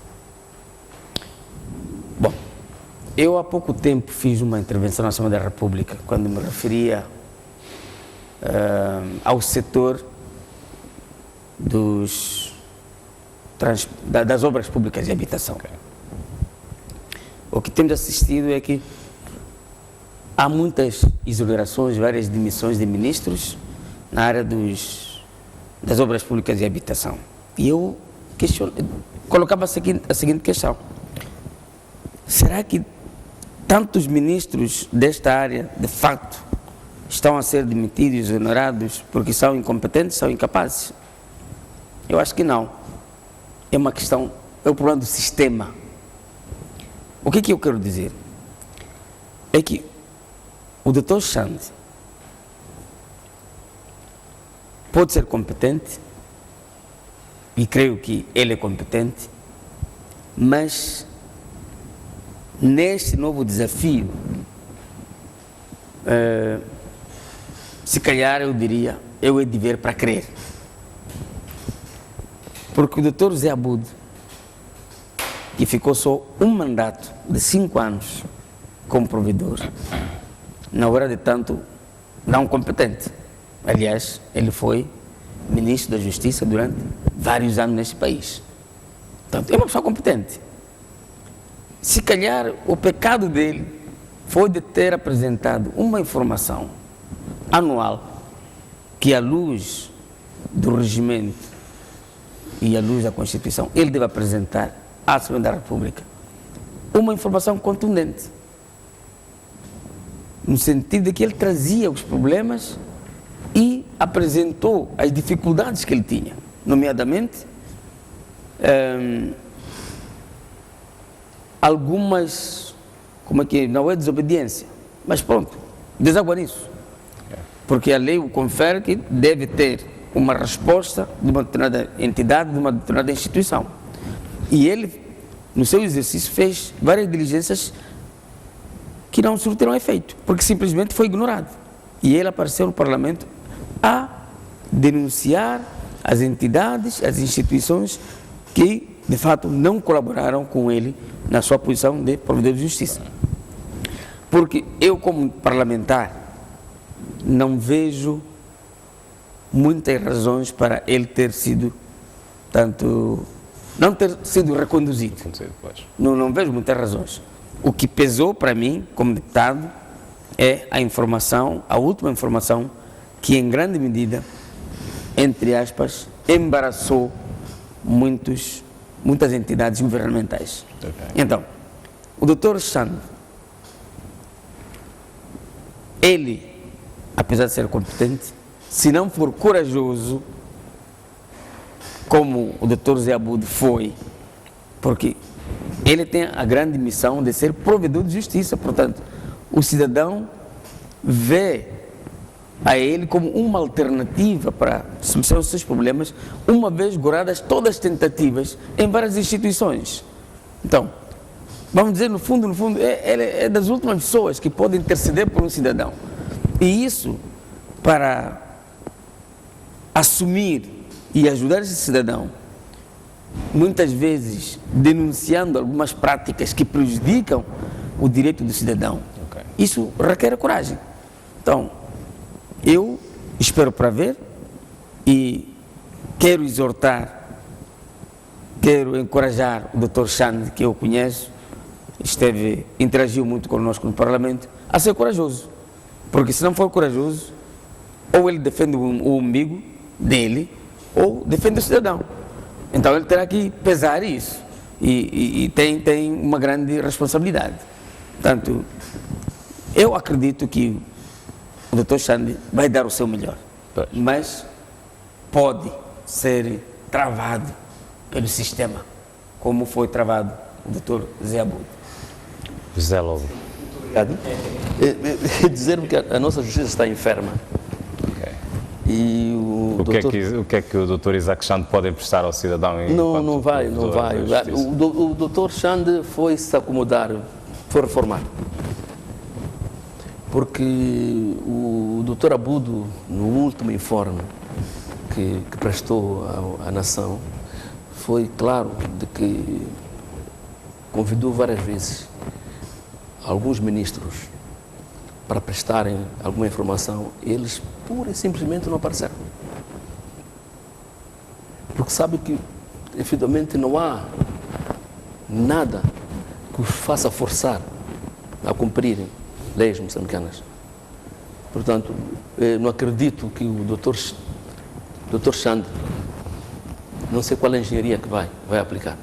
Bom, eu há pouco tempo fiz uma intervenção na Assembleia da República quando me referia ao setor das obras públicas de habitação. O que temos assistido é que há muitas exonerações, várias demissões de ministros na área das obras públicas de habitação. E eu colocava a seguinte questão: será que tantos ministros desta área, de facto, estão a ser demitidos, exonerados, porque são incompetentes, são incapazes? Eu acho que não. É uma questão, é o problema do sistema. O que eu quero dizer? É que o Dr. Xande pode ser competente, e creio que ele é competente, mas neste novo desafio, se calhar eu diria, eu he de ver para crer. Porque o Dr. Zé Abud, que ficou só um mandato de 5 anos como provedor, na hora de tanto, não competente. Aliás, ele foi ministro da Justiça durante vários anos neste país. Portanto, é uma pessoa competente. Se calhar o pecado dele foi de ter apresentado uma informação anual que, à luz do regimento e à luz da Constituição, ele deve apresentar à Assembleia da República uma informação contundente, no sentido de que ele trazia os problemas e apresentou as dificuldades que ele tinha, nomeadamente algumas, não é desobediência, mas pronto, deságua nisso, porque a lei o confere que deve ter uma resposta de uma determinada entidade, de uma determinada instituição. E ele, no seu exercício, fez várias diligências que não surtiram efeito, porque simplesmente foi ignorado. E ele apareceu no Parlamento a denunciar as entidades, as instituições que, de fato, não colaboraram com ele na sua posição de provedor de justiça. Porque eu, como parlamentar, não vejo muitas razões para ele ter sido não ter sido reconduzido. Não vejo muitas razões. O que pesou para mim, como deputado, é a última informação, que em grande medida, entre aspas, embaraçou muitas entidades governamentais. Okay. Então, o Dr. Xande, ele, apesar de ser competente, se não for corajoso, como o Dr. Zé Abude foi, porque ele tem a grande missão de ser provedor de justiça, portanto, o cidadão vê a ele como uma alternativa para solucionar os seus problemas, uma vez goradas todas as tentativas em várias instituições. Então, vamos dizer, no fundo, ele é das últimas pessoas que podem interceder por um cidadão. E isso, para assumir e ajudar esse cidadão, muitas vezes denunciando algumas práticas que prejudicam o direito do cidadão. Okay. Isso requer coragem. Então, eu espero para ver e quero encorajar o Dr. Xande, que eu conheço, interagiu muito conosco no Parlamento, a ser corajoso. Porque se não for corajoso, ou ele defende o umbigo dele, ou defende o cidadão. Então ele terá que pesar isso. E tem uma grande responsabilidade. Portanto, eu acredito que o Dr. Xande vai dar o seu melhor. Mas pode ser travado pelo sistema, como foi travado o Dr. Zé Abude. José Lobo. Obrigado. Dizer-me que a nossa justiça está enferma. Okay. E O que é que o Dr. Isaac Xande pode emprestar ao cidadão? Não vai. O Dr. Xande foi se acomodar, foi reformar. Porque o Dr. Abude, no último informe que prestou à nação, foi claro de que convidou várias vezes alguns ministros para prestarem alguma informação, eles pura e simplesmente não apareceram. Porque sabe que, efetivamente, não há nada que os faça forçar a cumprirem leis moçambicanas. Portanto, não acredito que o Dr. Xande, não sei qual é a engenharia que vai aplicar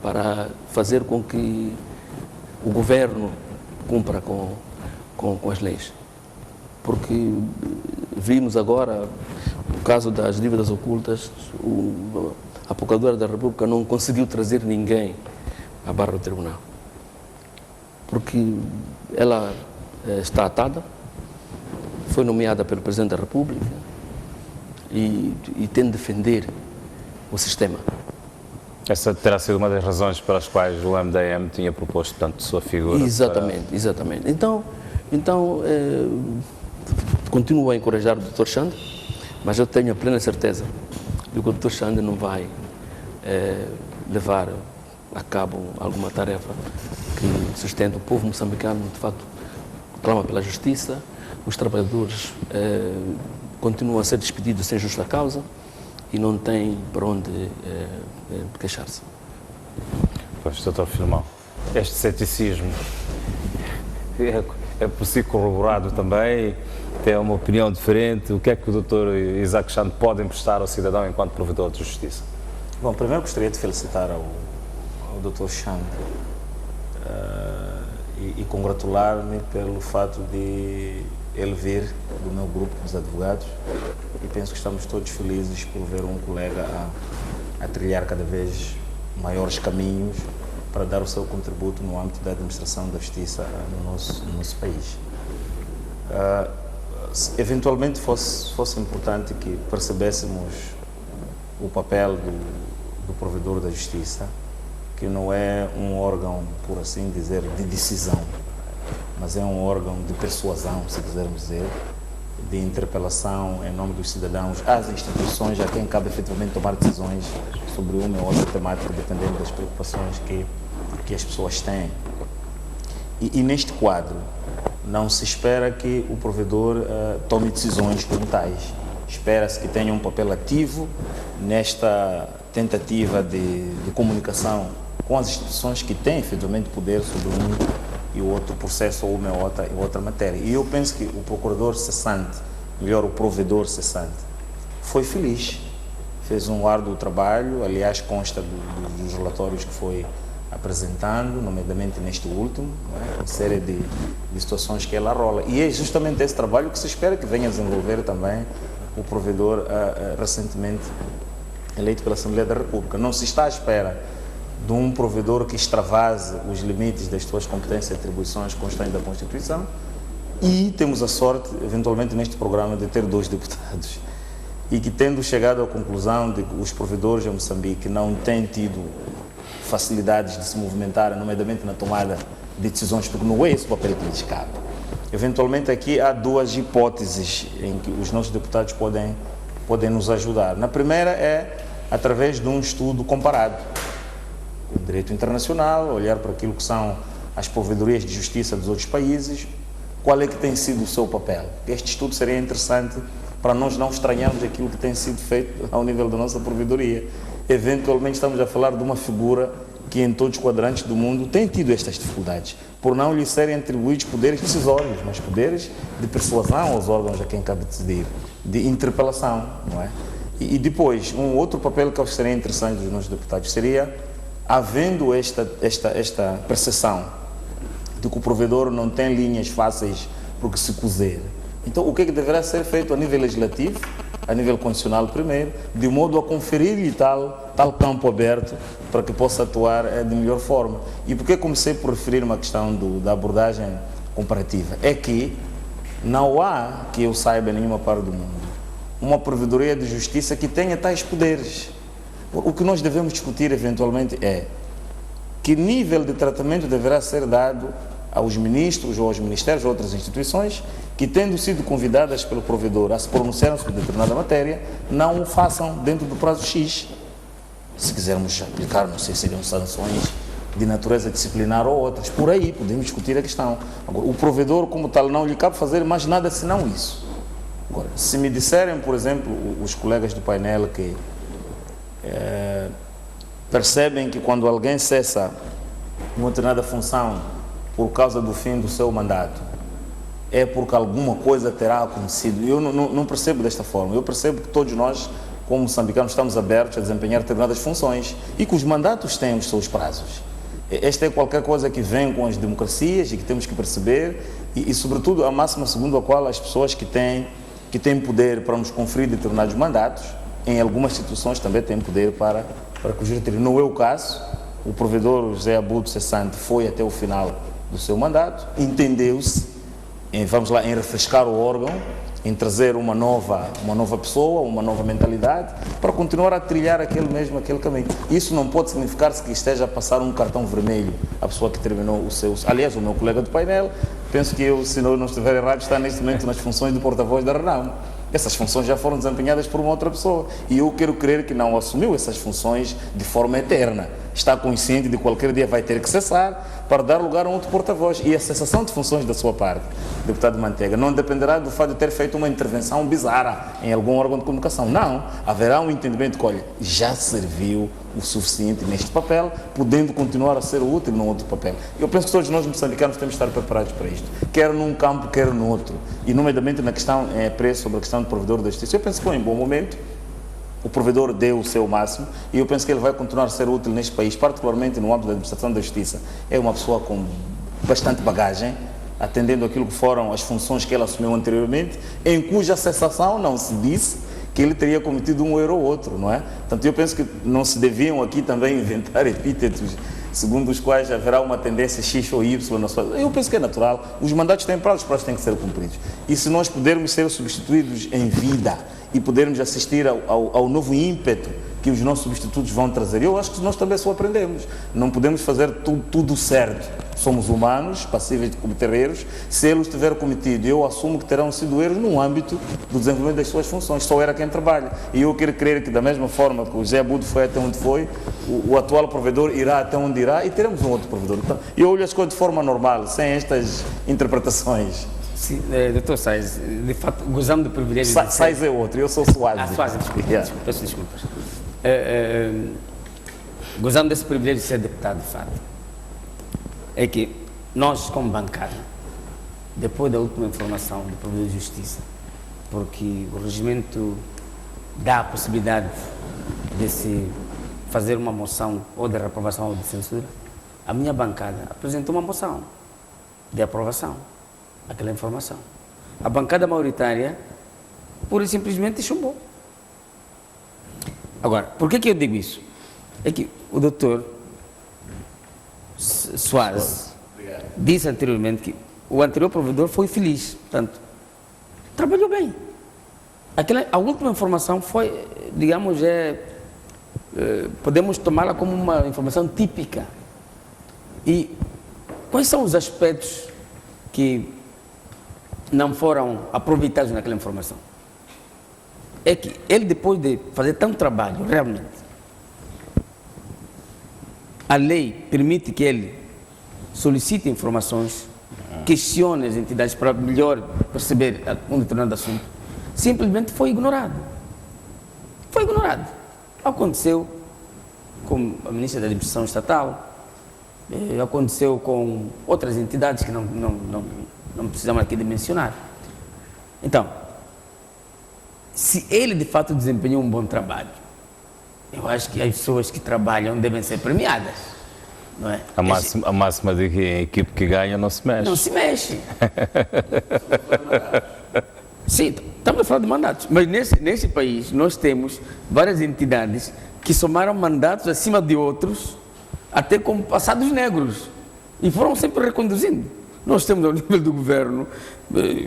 para fazer com que o governo cumpra com as leis. Porque vimos agora o caso das dívidas ocultas, a Procuradora da República não conseguiu trazer ninguém à barra do tribunal. Porque ela está atada, foi nomeada pelo Presidente da República e tem de defender o sistema. Essa terá sido uma das razões pelas quais o MDM tinha proposto tanto sua figura. Exatamente. Então continuo a encorajar o Dr. Xande, mas eu tenho a plena certeza de que o Dr. Xande não vai levar a cabo alguma tarefa que sustenta o povo moçambicano, de facto, clama pela justiça, os trabalhadores continuam a ser despedidos sem justa causa e não têm para onde queixar-se. Pois, Dr. Filmão, este ceticismo é por si corroborado também? Tem uma opinião diferente? O que é que o Dr. Isaac Xande pode emprestar ao cidadão enquanto provedor de justiça? Bom, primeiro gostaria de felicitar ao Dr. Xande e congratular-me pelo fato de ele vir do meu grupo dos advogados, e penso que estamos todos felizes por ver um colega a trilhar cada vez maiores caminhos para dar o seu contributo no âmbito da administração da justiça no nosso país. Eventualmente fosse importante que percebêssemos o papel do provedor da justiça, que não é um órgão, por assim dizer, de decisão, mas é um órgão de persuasão, se quisermos dizer, de interpelação em nome dos cidadãos às instituições a quem cabe efetivamente tomar decisões sobre uma ou outra temática, dependendo das preocupações que as pessoas têm. E neste quadro, não se espera que o provedor tome decisões como tais. Espera-se que tenha um papel ativo nesta tentativa de comunicação com as instituições que têm efetivamente poder sobre um e o outro processo ou uma outra matéria. E eu penso que o procurador cessante, melhor, o provedor cessante, foi feliz, fez um árduo trabalho, aliás, consta dos relatórios que foi apresentando, nomeadamente neste último, uma série de situações que ela rola. E é justamente esse trabalho que se espera que venha a desenvolver também o provedor recentemente eleito pela Assembleia da República. Não se está à espera de um provedor que extravase os limites das suas competências e atribuições constantes da Constituição, e temos a sorte, eventualmente neste programa, de ter 2 deputados, e que, tendo chegado à conclusão de que os provedores em Moçambique não têm tido facilidades de se movimentar, nomeadamente na tomada de decisões, porque não é esse o papel que lhes cabe. Eventualmente aqui há 2 hipóteses em que os nossos deputados podem nos ajudar. Na primeira é através de um estudo comparado. O direito internacional, olhar para aquilo que são as provedorias de justiça dos outros países, qual é que tem sido o seu papel. Este estudo seria interessante para nós não estranharmos aquilo que tem sido feito ao nível da nossa provedoria. Eventualmente estamos a falar de uma figura que em todos os quadrantes do mundo tem tido estas dificuldades, por não lhe serem atribuídos poderes decisórios, mas poderes de persuasão aos órgãos a quem cabe decidir, de interpelação, não é? E depois, um outro papel que eu acho que seria interessante dos nossos deputados seria, havendo esta percepção de que o provedor não tem linhas fáceis por que se cozer, então o que é que deverá ser feito a nível legislativo, a nível constitucional primeiro, de modo a conferir-lhe tal campo aberto para que possa atuar de melhor forma. E por que comecei por referir uma questão da abordagem comparativa? É que não há, que eu saiba em nenhuma parte do mundo, uma provedoria de justiça que tenha tais poderes. O que nós devemos discutir eventualmente é que nível de tratamento deverá ser dado aos ministros ou aos ministérios ou outras instituições que, tendo sido convidadas pelo provedor a se pronunciarem sobre determinada matéria, não o façam dentro do prazo X. Se quisermos aplicar, não sei se seriam sanções de natureza disciplinar ou outras, por aí podemos discutir a questão. Agora, o provedor como tal não lhe cabe fazer mais nada senão isso. Agora, se me disserem, por exemplo, os colegas do painel que percebem que quando alguém cessa uma determinada função por causa do fim do seu mandato, é porque alguma coisa terá acontecido. Eu não percebo desta forma. Eu percebo que todos nós, como moçambicanos, estamos abertos a desempenhar determinadas funções e que os mandatos têm os seus prazos. Esta é qualquer coisa que vem com as democracias e que temos que perceber e sobretudo, a máxima segundo a qual as pessoas que têm poder para nos conferir determinados mandatos, em algumas situações também têm poder para que os retirar. Não é o caso. O provedor José Abudo Cessante foi até o final do seu mandato, entendeu-se em refrescar o órgão, em trazer uma nova pessoa, uma nova mentalidade, para continuar a trilhar aquele caminho. Isso não pode significar que esteja a passar um cartão vermelho à pessoa que terminou o seu... Aliás, o meu colega do painel, penso que eu, se não estiver errado, está neste momento nas funções de porta-voz da Renamo. Essas funções já foram desempenhadas por uma outra pessoa e eu quero crer que não assumiu essas funções de forma eterna. Está consciente de que qualquer dia vai ter que cessar para dar lugar a um outro porta-voz. E a cessação de funções da sua parte, deputado Manteiga, não dependerá do fato de ter feito uma intervenção bizarra em algum órgão de comunicação. Não. Haverá um entendimento que, olha, já serviu o suficiente neste papel, podendo continuar a ser útil num outro papel. Eu penso que todos nós moçambicanos temos de estar preparados para isto, quer num campo, quer no outro. E, nomeadamente, na questão sobre a questão do provedor da justiça, eu penso que foi em bom momento. O provedor deu o seu máximo e eu penso que ele vai continuar a ser útil neste país, particularmente no âmbito da administração da justiça. É uma pessoa com bastante bagagem, atendendo aquilo que foram as funções que ele assumiu anteriormente, em cuja cessação não se disse que ele teria cometido um erro ou outro, não é? Portanto, eu penso que não se deviam aqui também inventar epítetos segundo os quais haverá uma tendência X ou Y na sua... Eu penso que é natural. Os mandatos têm prazos, os prazos têm que ser cumpridos. E se nós pudermos ser substituídos em vida e pudermos assistir ao novo ímpeto que os nossos substitutos vão trazer, eu acho que nós também só aprendemos. Não podemos fazer tudo certo. somos humanos, passíveis de cometer erros. Se ele os tiver cometido, eu assumo que terão sido erros no âmbito do desenvolvimento das suas funções. Só era quem trabalha. E eu quero crer que, da mesma forma que o Zé Abudo foi até onde foi, o atual provedor irá até onde irá e teremos um outro provedor. Então, eu olho as coisas de forma normal, sem estas interpretações. Sim, doutor Sais, de fato, gozamos do privilégio de Sais é outro, eu sou Soares. Soares, desculpa, Yeah. peço desculpas. Gozamos desse privilégio de ser deputado, de fato. É que nós, como bancada, depois da última informação do Provedor de Justiça, porque o regimento dá a possibilidade de se fazer uma moção ou de reprovação ou de censura, a minha bancada apresentou uma moção de aprovação daquela informação. A bancada maioritária, pura e simplesmente, chumbou. Agora, por que eu digo isso? É que o doutor Soares disse anteriormente que o anterior provedor foi feliz, portanto, trabalhou bem. A última informação foi, digamos, podemos tomá-la como uma informação típica. E quais são os aspectos que não foram aproveitados naquela informação? É que ele, depois de fazer tanto trabalho, realmente, a lei permite que ele solicite informações, questione as entidades para melhor perceber um determinado assunto. Simplesmente foi ignorado. Foi ignorado. Aconteceu com a ministra da Administração Estatal, aconteceu com outras entidades que não precisamos aqui de mencionar. Então, se ele de fato desempenhou um bom trabalho, eu acho que as pessoas que trabalham devem ser premiadas, não é? A máxima de que a equipe que ganha não se mexe. Não se mexe. Sim, estamos a falar de mandatos, mas nesse país nós temos várias entidades que somaram mandatos acima de outros, até como passados negros, e foram sempre reconduzindo. Nós temos ao nível do governo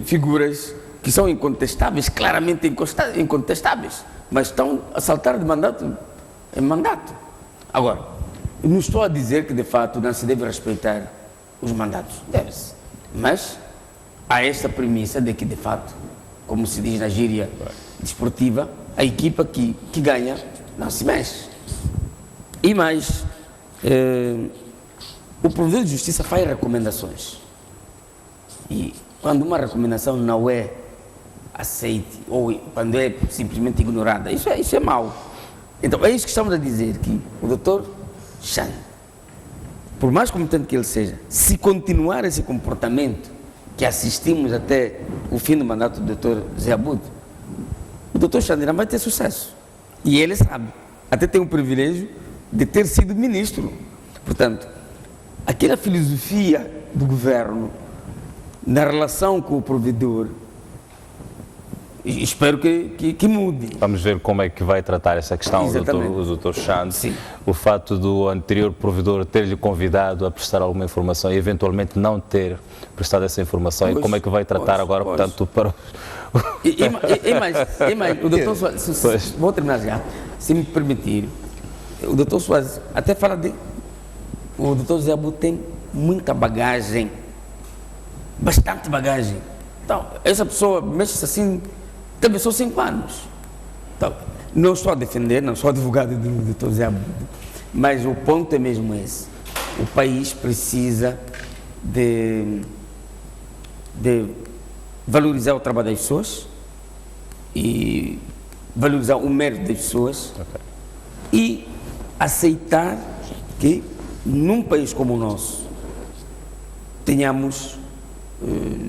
figuras que são incontestáveis, claramente incontestáveis, mas estão a saltar de mandato em mandato. Agora, eu não estou a dizer que de fato não se deve respeitar os mandatos, deve-se, mas há esta premissa de que de fato, como se diz na gíria desportiva, a equipa que ganha não se mexe. E mais, o Provedor de Justiça faz recomendações. E quando uma recomendação não é aceite ou quando é simplesmente ignorada, isso é mau. Então, é isso que estamos a dizer, que o doutor Chan, por mais competente que ele seja, se continuar esse comportamento que assistimos até o fim do mandato do doutor Zé Abudo, o doutor Chan não vai ter sucesso. E ele sabe, até tem o privilégio de ter sido ministro. Portanto, aquela filosofia do governo na relação com o provedor, espero que mude. Vamos ver como é que vai tratar essa questão o doutor Chand. O fato do anterior provedor ter-lhe convidado a prestar alguma informação e eventualmente não ter prestado essa informação, e como é que vai tratar agora, portanto, para... E mais, o doutor Soares, vou terminar já, se me permitir, o doutor Soares até fala o doutor Zé Abudo tem muita bagagem, bastante bagagem. Então, essa pessoa mexe-se assim, teve só 5 anos. Então, não estou a defender, não sou advogado do doutor Zé Abudo, mas o ponto é mesmo esse. O país precisa de valorizar o trabalho das pessoas e valorizar o mérito das pessoas e aceitar que num país como o nosso tenhamos,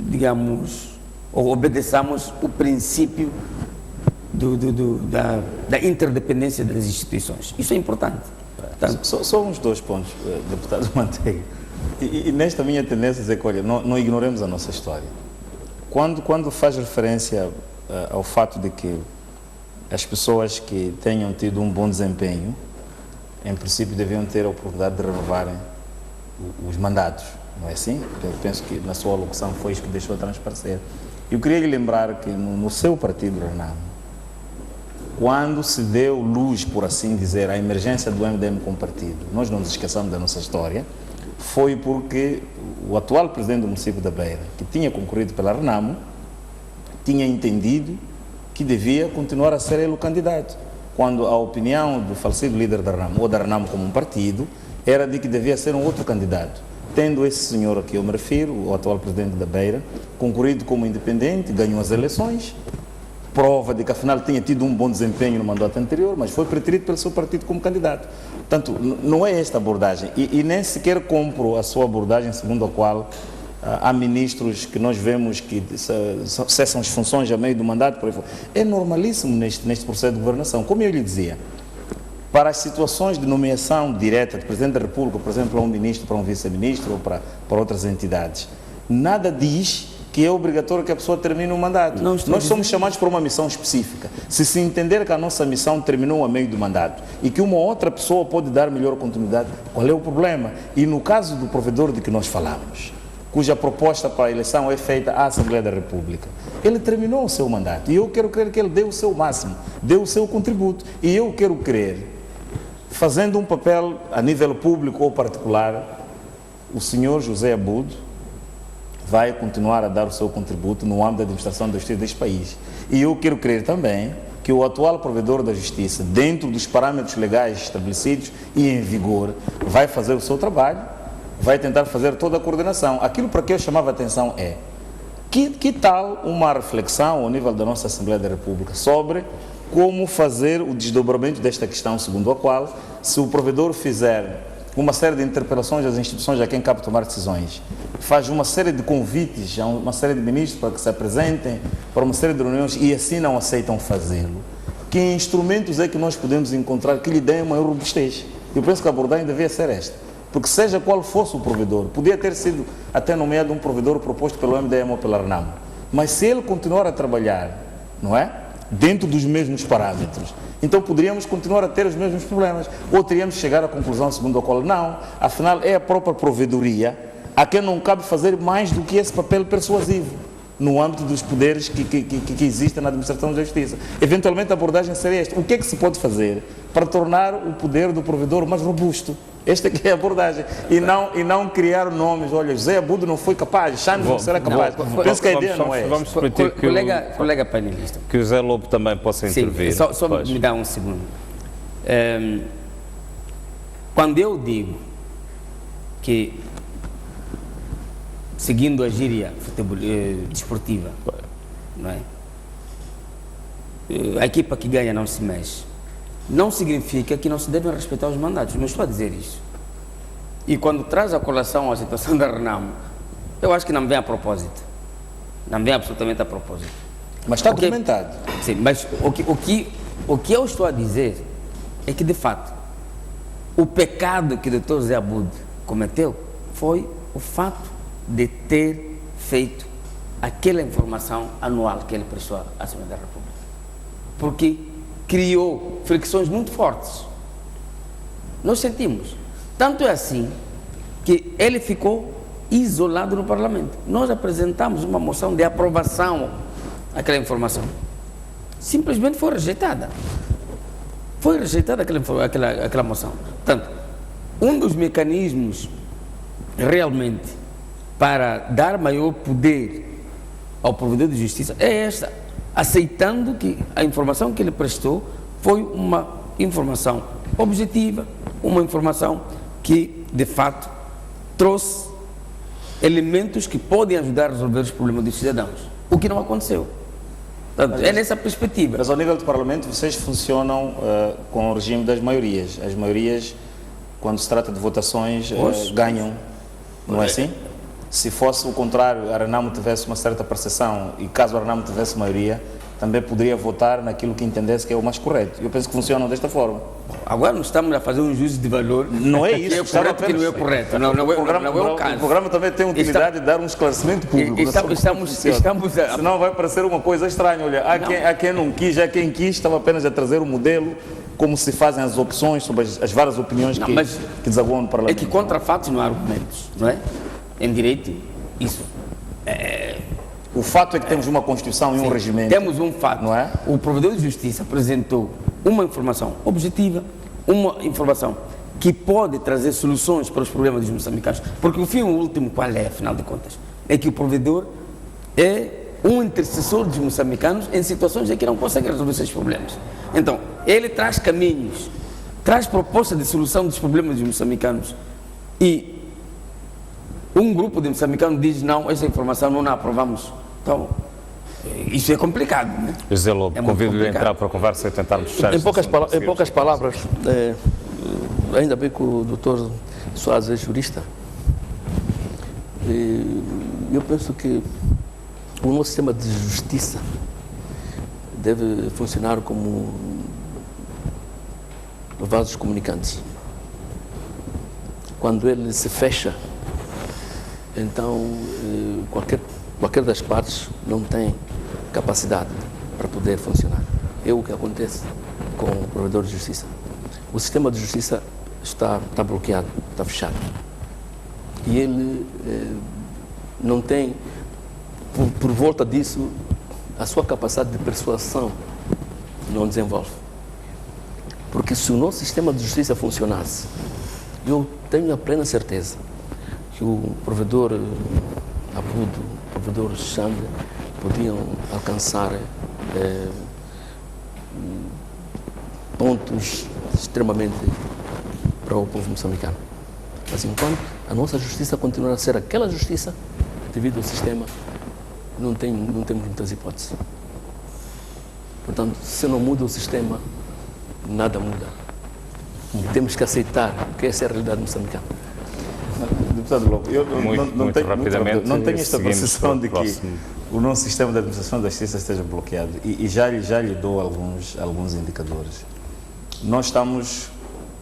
digamos, ou obedeçamos o princípio da interdependência das instituições. Isso é importante. Portanto, só uns 2 pontos, deputado Manteiga. E nesta minha tendência a dizer que, olha, não ignoremos a nossa história. Quando faz referência ao fato de que as pessoas que tenham tido um bom desempenho, em princípio, deviam ter a oportunidade de renovarem os mandatos, não é assim? Eu penso que na sua alocução foi isso que deixou a transparecer. Eu queria lhe lembrar que no seu partido, Renamo, quando se deu luz, por assim dizer, à emergência do MDM como partido, nós não nos esqueçamos da nossa história, foi porque o atual presidente do município da Beira, que tinha concorrido pela Renamo, tinha entendido que devia continuar a ser ele o candidato, quando a opinião do falecido líder da Renamo, ou da Renamo como um partido, era de que devia ser um outro candidato. Tendo esse senhor a que eu me refiro, o atual presidente da Beira, concorrido como independente, ganhou as eleições, prova de que afinal tinha tido um bom desempenho no mandato anterior, mas foi preterido pelo seu partido como candidato. Portanto, não é esta abordagem, e nem sequer compro a sua abordagem segundo a qual há ministros que nós vemos que cessam as funções a meio do mandato, por aí fora. É normalíssimo neste processo de governação. Como eu lhe dizia, para as situações de nomeação direta de Presidente da República, por exemplo, a um ministro, para um vice-ministro ou para outras entidades, nada diz que é obrigatório que a pessoa termine o mandato. Nós somos chamados para uma missão específica. Se entender que a nossa missão terminou a meio do mandato e que uma outra pessoa pode dar melhor continuidade, qual é o problema? E no caso do provedor de que nós falamos, cuja proposta para a eleição é feita à Assembleia da República, ele terminou o seu mandato e eu quero crer que ele deu o seu máximo, deu o seu contributo, e eu quero crer, fazendo um papel a nível público ou particular, o senhor José Abudo vai continuar a dar o seu contributo no âmbito da administração da justiça deste país. E eu quero crer também que o atual provedor da justiça, dentro dos parâmetros legais estabelecidos e em vigor, vai fazer o seu trabalho, vai tentar fazer toda a coordenação. Aquilo para que eu chamava a atenção é que tal uma reflexão ao nível da nossa Assembleia da República sobre como fazer o desdobramento desta questão, segundo a qual, se o provedor fizer uma série de interpelações às instituições a quem cabe tomar decisões, faz uma série de convites a uma série de ministros para que se apresentem para uma série de reuniões e assim não aceitam fazê-lo, que instrumentos é que nós podemos encontrar que lhe deem maior robustez? Eu penso que a abordagem devia ser esta, porque seja qual fosse o provedor, podia ter sido até nomeado um provedor proposto pelo MDM ou pela Renamo, mas se ele continuar a trabalhar, não é? Dentro dos mesmos parâmetros, então poderíamos continuar a ter os mesmos problemas, ou teríamos de chegar à conclusão segundo a qual não, afinal é a própria provedoria a quem não cabe fazer mais do que esse papel persuasivo no âmbito dos poderes que existem na administração da justiça. Eventualmente a abordagem seria esta: o que é que se pode fazer para tornar o poder do provedor mais robusto? Esta que é a abordagem, e não criar nomes. Olha, José Abudo não foi capaz, Chanes não será capaz. Penso que a ideia não é esta. Vamos permitir que colega painelista, que o José Lobo também possa intervir. Sim, só me dá um segundo. Quando eu digo que, seguindo a gíria desportiva, não é? A equipa que ganha não se mexe, não significa que não se devem respeitar os mandatos. Não estou a dizer isso. E quando traz a colação à situação da Renamo, eu acho que não vem a propósito. Não vem absolutamente a propósito. Mas está documentado. Sim, mas o que eu estou a dizer é que, de fato, o pecado que o Dr. José Abudo cometeu foi o fato de ter feito aquela informação anual que ele prestou à Assembleia da República. Porque criou fricções muito fortes. Nós sentimos. Tanto é assim que ele ficou isolado no Parlamento. Nós apresentamos uma moção de aprovação àquela informação. Simplesmente foi rejeitada. Foi rejeitada aquela moção. Portanto, um dos mecanismos realmente para dar maior poder ao provedor de justiça é esta, aceitando que a informação que ele prestou foi uma informação objetiva, uma informação que, de fato, trouxe elementos que podem ajudar a resolver os problemas dos cidadãos, o que não aconteceu. Portanto, é nessa perspectiva. Mas ao nível do Parlamento, vocês funcionam com o regime das maiorias. As maiorias, quando se trata de votações, ganham, não é assim? Se fosse o contrário, a Renamo tivesse uma certa percepção e caso a Renamo tivesse maioria, também poderia votar naquilo que entendesse que é o mais correto. Eu penso que funcionam desta forma. Agora não estamos a fazer um juízo de valor. Não é isso. Que é correto e que não é correto. Não é o caso. O programa também tem a utilidade de dar um esclarecimento público. Senão vai parecer uma coisa estranha. Olha, há quem não quis, há quem quis, estava apenas a trazer o modelo, como se fazem as opções sobre as várias opiniões que desaguam no Parlamento. É que contra fatos não há argumentos, não é? Em direito, isso O fato é que temos uma Constituição e um regimento. Temos um fato. Não é? O provedor de justiça apresentou uma informação objetiva, uma informação que pode trazer soluções para os problemas dos moçambicanos. Porque o fim último, qual é, afinal de contas? É que o provedor é um intercessor dos moçambicanos em situações em que não consegue resolver seus problemas. Então, ele traz caminhos, traz propostas de solução dos problemas dos moçambicanos e um grupo de moçambicanos diz não, essa informação não a aprovamos. Então, isso é complicado, né? José Lobo, É muito convido-lhe a complicado. entrar para a conversa e tentarmos fechar Em este poucas, assunto. em poucas palavras, ainda bem que o doutor Soares é jurista. Eu penso que o nosso sistema de justiça deve funcionar como vasos comunicantes. Quando ele se fecha, então qualquer das partes não tem capacidade para poder funcionar. É o que acontece com o provedor de justiça. O sistema de justiça está bloqueado, está fechado. E ele não tem, por volta disso, a sua capacidade de persuasão não desenvolve. Porque se o nosso sistema de justiça funcionasse, eu tenho a plena certeza que o provedor Abudo, o provedor Xande, podiam alcançar pontos extremamente para o povo moçambicano. Mas enquanto a nossa justiça continuar a ser aquela justiça, devido ao sistema, não temos muitas hipóteses. Portanto, se não muda o sistema, nada muda. E temos que aceitar que essa é a realidade moçambicana. Deputado Lobo, eu não tenho esta seguimos percepção para o de que próximo. o nosso sistema de administração da justiça esteja bloqueado e já lhe dou alguns indicadores. Nós estamos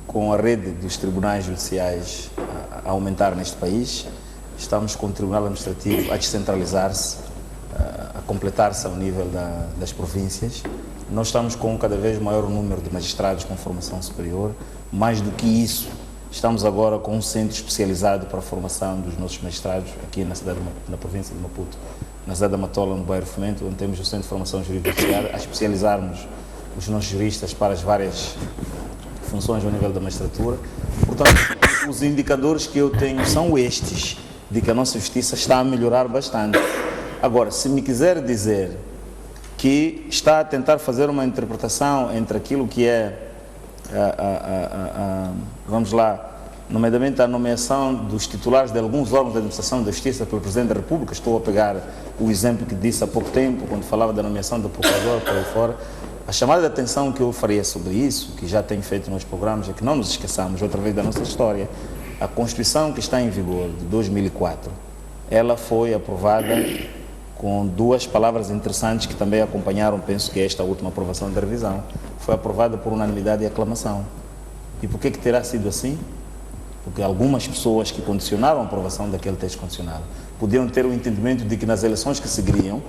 com a rede dos tribunais judiciais a aumentar neste país, estamos com o Tribunal Administrativo a descentralizar-se, a completar-se ao nível das províncias. Nós estamos com cada vez maior número de magistrados com formação superior. Mais do que isso, estamos agora com um centro especializado para a formação dos nossos magistrados aqui na província de Maputo, na cidade da Matola, no bairro Fomento, onde temos o Centro de Formação Jurídica a especializarmos os nossos juristas para as várias funções ao nível da magistratura. Portanto, os indicadores que eu tenho são estes, de que a nossa justiça está a melhorar bastante. Agora, se me quiser dizer que está a tentar fazer uma interpretação entre aquilo que é, vamos lá, nomeadamente a nomeação dos titulares de alguns órgãos da administração da justiça pelo Presidente da República, estou a pegar o exemplo que disse há pouco tempo, quando falava da nomeação do Procurador por aí fora. A chamada de atenção que eu faria sobre isso, que já tenho feito nos programas, é que não nos esqueçamos outra vez da nossa história. A Constituição que está em vigor de 2004, ela foi aprovada com duas palavras interessantes que também acompanharam, penso que esta última aprovação da revisão. Foi aprovada por unanimidade e aclamação. E por que terá sido assim? Porque algumas pessoas que condicionaram a aprovação daquele texto condicionado podiam ter o entendimento de que nas eleições que seguiriam,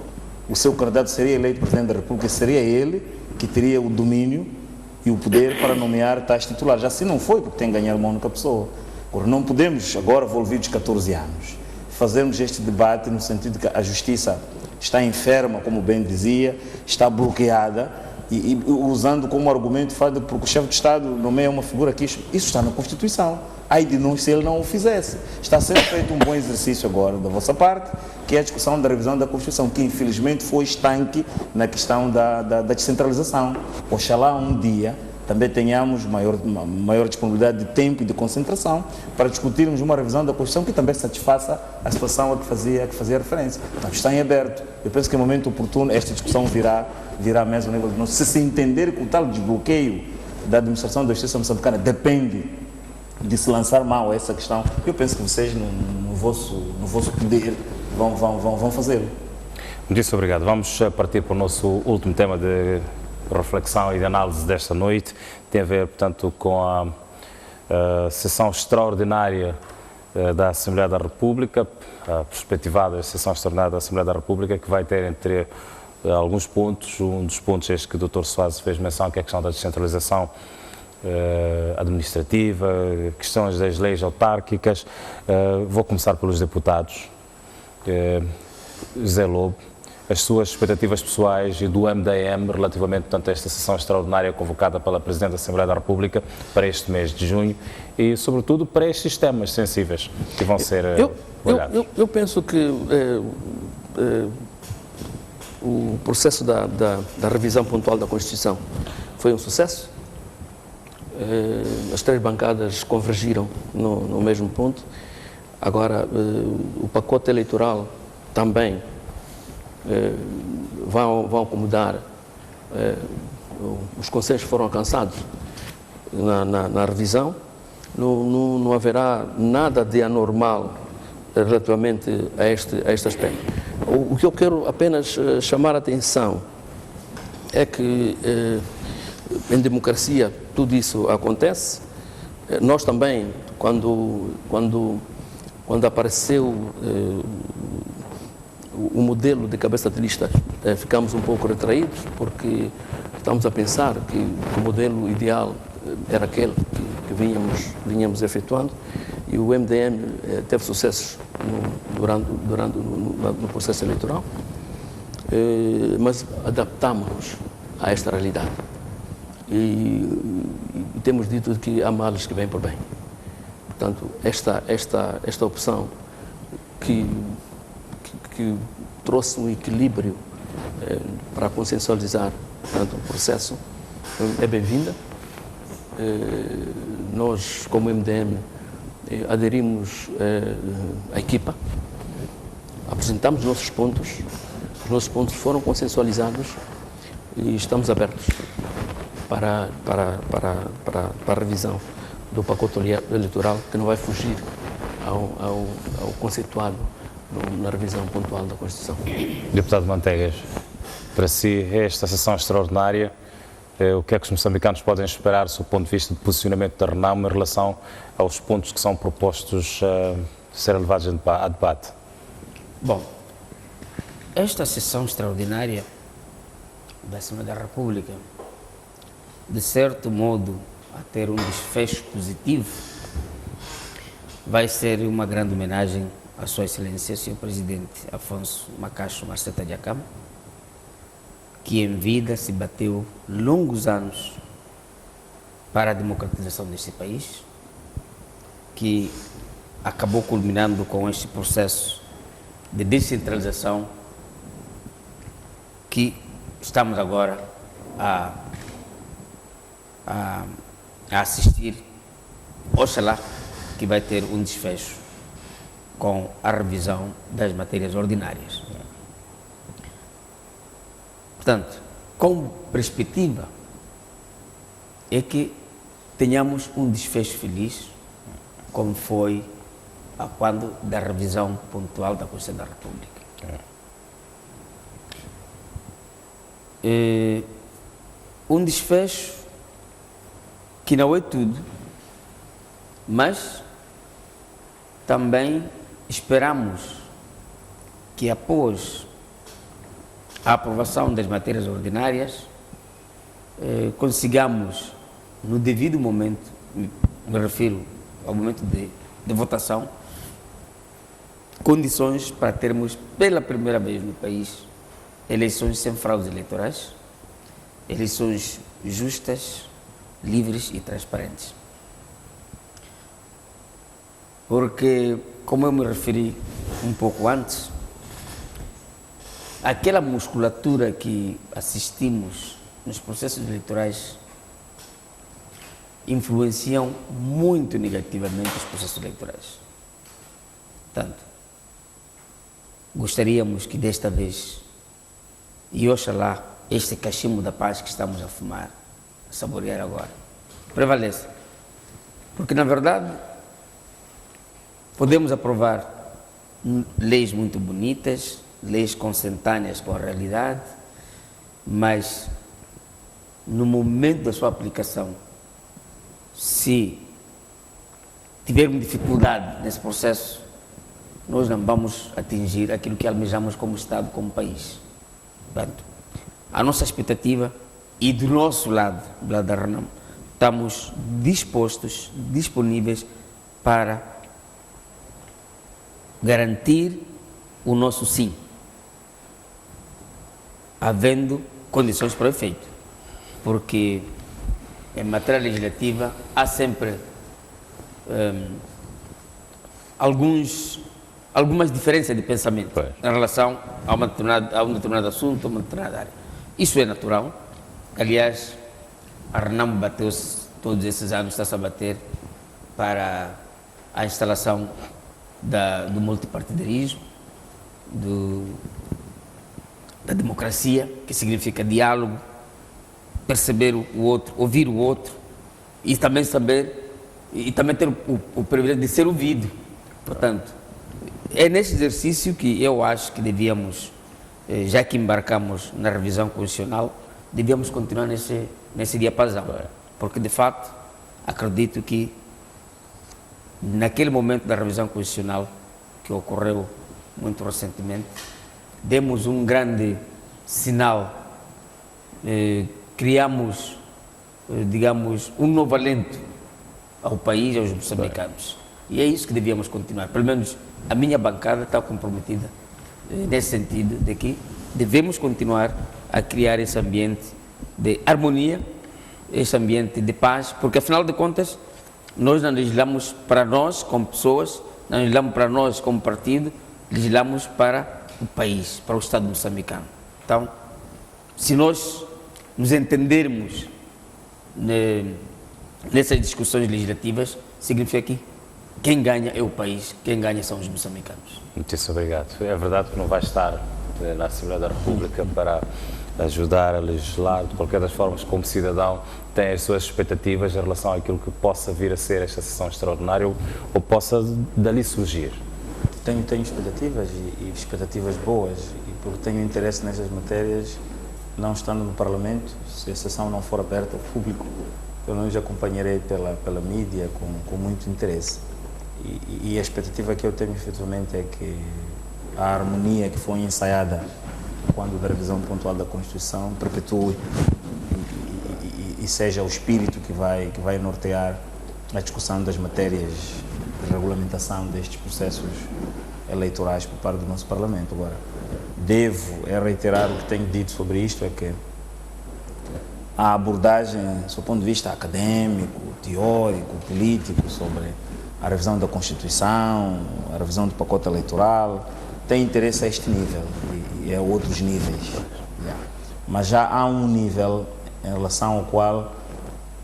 o seu candidato seria eleito Presidente da República e seria ele que teria o domínio e o poder para nomear tais titulares. Assim não foi, porque tem que ganhar uma única pessoa. Agora, não podemos, agora envolvidos 14 anos, fazermos este debate no sentido de que a justiça está enferma, como bem dizia, está bloqueada, e usando como argumento o fato de porque o chefe de Estado nomeia uma figura que isso está na Constituição. Ai de nós se ele não o fizesse. Está sendo feito um bom exercício agora da vossa parte, que é a discussão da revisão da Constituição, que infelizmente foi estanque na questão da descentralização. Oxalá um dia também tenhamos maior disponibilidade de tempo e de concentração para discutirmos uma revisão da Constituição que também satisfaça a situação a que fazia referência. Portanto, está em aberto. Eu penso que em momento oportuno esta discussão virá mesmo ao nível de nós. Se entender que o tal desbloqueio da administração da justiça moçambicana depende de se lançar mal a essa questão, eu penso que vocês, no vosso poder, vão fazê-lo. Muitíssimo obrigado. Vamos partir para o nosso último tema de reflexão e de análise desta noite. Tem a ver, portanto, com a sessão extraordinária da Assembleia da República, a perspectivada sessão extraordinária da Assembleia da República, que vai ter entre alguns pontos, um dos pontos este que o Dr. Soares fez menção, que é a questão da descentralização administrativa, questões das leis autárquicas. Vou começar pelos deputados. José Lobo, as suas expectativas pessoais e do MDM relativamente, portanto, a esta sessão extraordinária convocada pela Presidente da Assembleia da República para este mês de junho e, sobretudo, para estes temas sensíveis que vão ser olhados. Eu penso que o processo da revisão pontual da Constituição foi um sucesso. As três bancadas convergiram no mesmo ponto. Agora, o pacote eleitoral também vão acomodar, os consensos foram alcançados na revisão, não haverá nada de anormal relativamente a este aspecto. O que eu quero apenas chamar a atenção é que em democracia tudo isso acontece. Nós também, quando apareceu o modelo de cabeça de lista, ficamos um pouco retraídos, porque estamos a pensar que o modelo ideal era aquele que vínhamos efetuando, e o MDM teve sucessos no processo eleitoral, mas adaptámos-nos a esta realidade. E temos dito que há males que vêm por bem. Portanto, esta opção que trouxe um equilíbrio para consensualizar, portanto, o processo é bem-vinda. Nós, como MDM, aderimos à equipa, apresentamos os nossos pontos foram consensualizados e estamos abertos para a revisão do pacote eleitoral, que não vai fugir ao conceituado na revisão pontual da Constituição. Deputado Manteigas, para si, esta sessão extraordinária, o que é que os moçambicanos podem esperar, do ponto de vista de posicionamento da Renamo, em relação aos pontos que são propostos a serem levados a debate? Bom, esta sessão extraordinária da Assembleia da República, de certo modo, a ter um desfecho positivo, vai ser uma grande homenagem à Sua Excelência, Sr. Presidente Afonso Macacho Marceta Djakama, que em vida se bateu longos anos para a democratização deste país, que acabou culminando com este processo de descentralização que estamos agora a assistir. Oxalá que vai ter um desfecho com a revisão das matérias ordinárias. Portanto, como perspectiva é que tenhamos um desfecho feliz, como foi a quando da revisão pontual da Constituição da República. Um desfecho que não é tudo, mas também esperamos que após a aprovação das matérias ordinárias consigamos, no devido momento, me refiro ao momento de votação, condições para termos pela primeira vez no país eleições sem fraudes eleitorais, eleições justas, livres e transparentes. Porque, como eu me referi um pouco antes, aquela musculatura que assistimos nos processos eleitorais influenciam muito negativamente os processos eleitorais. Portanto, gostaríamos que desta vez, e oxalá este cachimbo da paz que estamos a fumar, a saborear agora, prevaleça. Porque, na verdade, podemos aprovar leis muito bonitas, leis consentâneas com a realidade, mas no momento da sua aplicação, se tivermos dificuldade nesse processo, nós não vamos atingir aquilo que almejamos como Estado, como país. Portanto, a nossa expectativa, e do nosso lado, do lado da Renamo, estamos dispostos, disponíveis para garantir o nosso sim. havendo condições para o efeito. Porque em matéria legislativa há sempre algumas diferenças de pensamento em relação a um determinado assunto, a uma determinada área. Isso é natural. Aliás, a Renamo bateu-se todos esses anos, está-se a bater para a instalação do multipartidarismo, da democracia, que significa diálogo, perceber o outro, ouvir o outro e também saber e também ter o privilégio de ser ouvido. Portanto, é nesse exercício que eu acho que devíamos, já que embarcamos na revisão constitucional, devíamos continuar nesse diapasão, porque de fato acredito que naquele momento da revisão constitucional que ocorreu muito recentemente, demos um grande sinal, criamos, digamos, um novo alento ao país e aos moçambicanos. E é isso que devíamos continuar. Pelo menos a minha bancada está comprometida nesse sentido, de que devemos continuar a criar esse ambiente de harmonia, esse ambiente de paz, porque afinal de contas nós não legislamos para nós como pessoas, não legislamos para nós como partido, legislamos para o país, para o Estado moçambicano. Então, se nós nos entendermos nessas discussões legislativas, significa que quem ganha é o país, quem ganha são os moçambicanos. Muitíssimo obrigado. É verdade que não vai estar na Assembleia da República para ajudar a legislar, de qualquer das formas, como cidadão, tem as suas expectativas em relação àquilo que possa vir a ser esta sessão extraordinária ou possa dali surgir. Tenho expectativas e expectativas boas, e porque tenho interesse nessas matérias, não estando no Parlamento, se a sessão não for aberta ao público, pelo menos acompanharei pela mídia com muito interesse. E a expectativa que eu tenho efetivamente é que a harmonia que foi ensaiada quando da revisão pontual da Constituição perpetue e seja o espírito que vai nortear a discussão das matérias de regulamentação destes processos eleitorais por parte do nosso Parlamento. Agora, devo reiterar o que tenho dito sobre isto, é que a abordagem, do ponto de vista acadêmico, teórico, político, sobre a revisão da Constituição, a revisão do pacote eleitoral, tem interesse a este nível e a outros níveis. Mas já há um nível em relação ao qual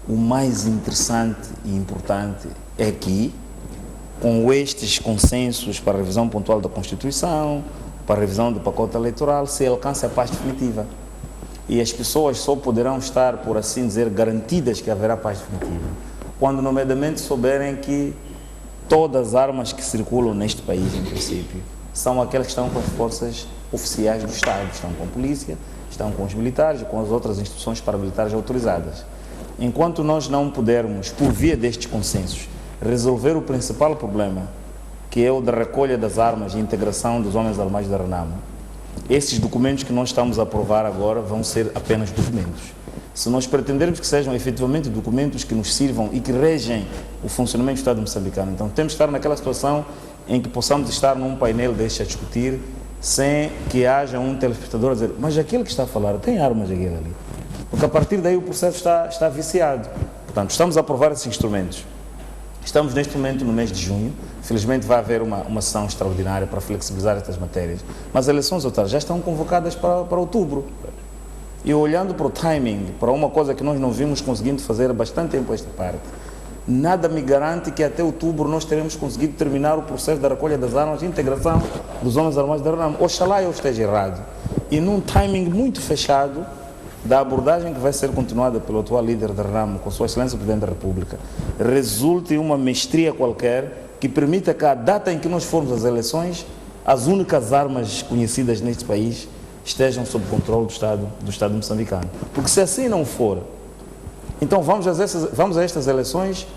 o mais interessante e importante é que, com estes consensos para a revisão pontual da Constituição, para a revisão do pacote eleitoral, se alcança a paz definitiva. E as pessoas só poderão estar, por assim dizer, garantidas que haverá paz definitiva, quando nomeadamente souberem que todas as armas que circulam neste país, em princípio, são aquelas que estão com as forças oficiais do Estado, estão com a polícia, estão com os militares e com as outras instituições paramilitares autorizadas. Enquanto nós não pudermos, por via destes consensos, resolver o principal problema, que é o da recolha das armas e integração dos homens armados da Renamo, esses documentos que nós estamos a aprovar agora vão ser apenas documentos. Se nós pretendermos que sejam efetivamente documentos que nos sirvam e que regem o funcionamento do Estado moçambicano, então temos que estar naquela situação em que possamos estar num painel deste a discutir sem que haja um telespectador a dizer, mas aquele que está a falar tem armas aquele ali. Porque a partir daí o processo está viciado. Portanto, estamos a aprovar esses instrumentos. Estamos neste momento no mês de junho, felizmente vai haver uma sessão extraordinária para flexibilizar estas matérias, mas as eleições autárquicas já estão convocadas para outubro. E olhando para o timing, para uma coisa que nós não vimos conseguindo fazer há bastante tempo esta parte, nada me garante que até outubro nós teremos conseguido terminar o processo da recolha das armas e integração dos homens armados da Renamo. Oxalá eu esteja errado. E num timing muito fechado da abordagem que vai ser continuada pelo atual líder da Renamo, com Sua Excelência o Presidente da República, resulte em uma mestria qualquer que permita que a data em que nós formos às eleições, as únicas armas conhecidas neste país estejam sob controle do Estado moçambicano. Porque se assim não for, então vamos a estas eleições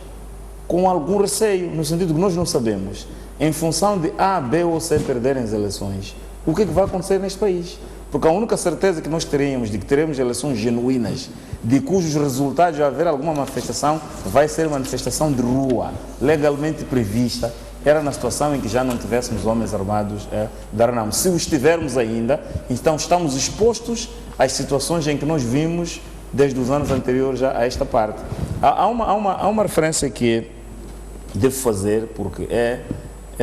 com algum receio, no sentido que nós não sabemos, em função de A, B ou C perderem as eleições, o que é que vai acontecer neste país? Porque a única certeza que nós teríamos de que teremos eleições genuínas, de cujos resultados vai haver alguma manifestação, vai ser manifestação de rua, legalmente prevista, era na situação em que já não tivéssemos homens armados da Renamo. Se os tivermos ainda, então estamos expostos as situações em que nós vimos desde os anos anteriores a esta parte. Há uma referência que devo fazer, porque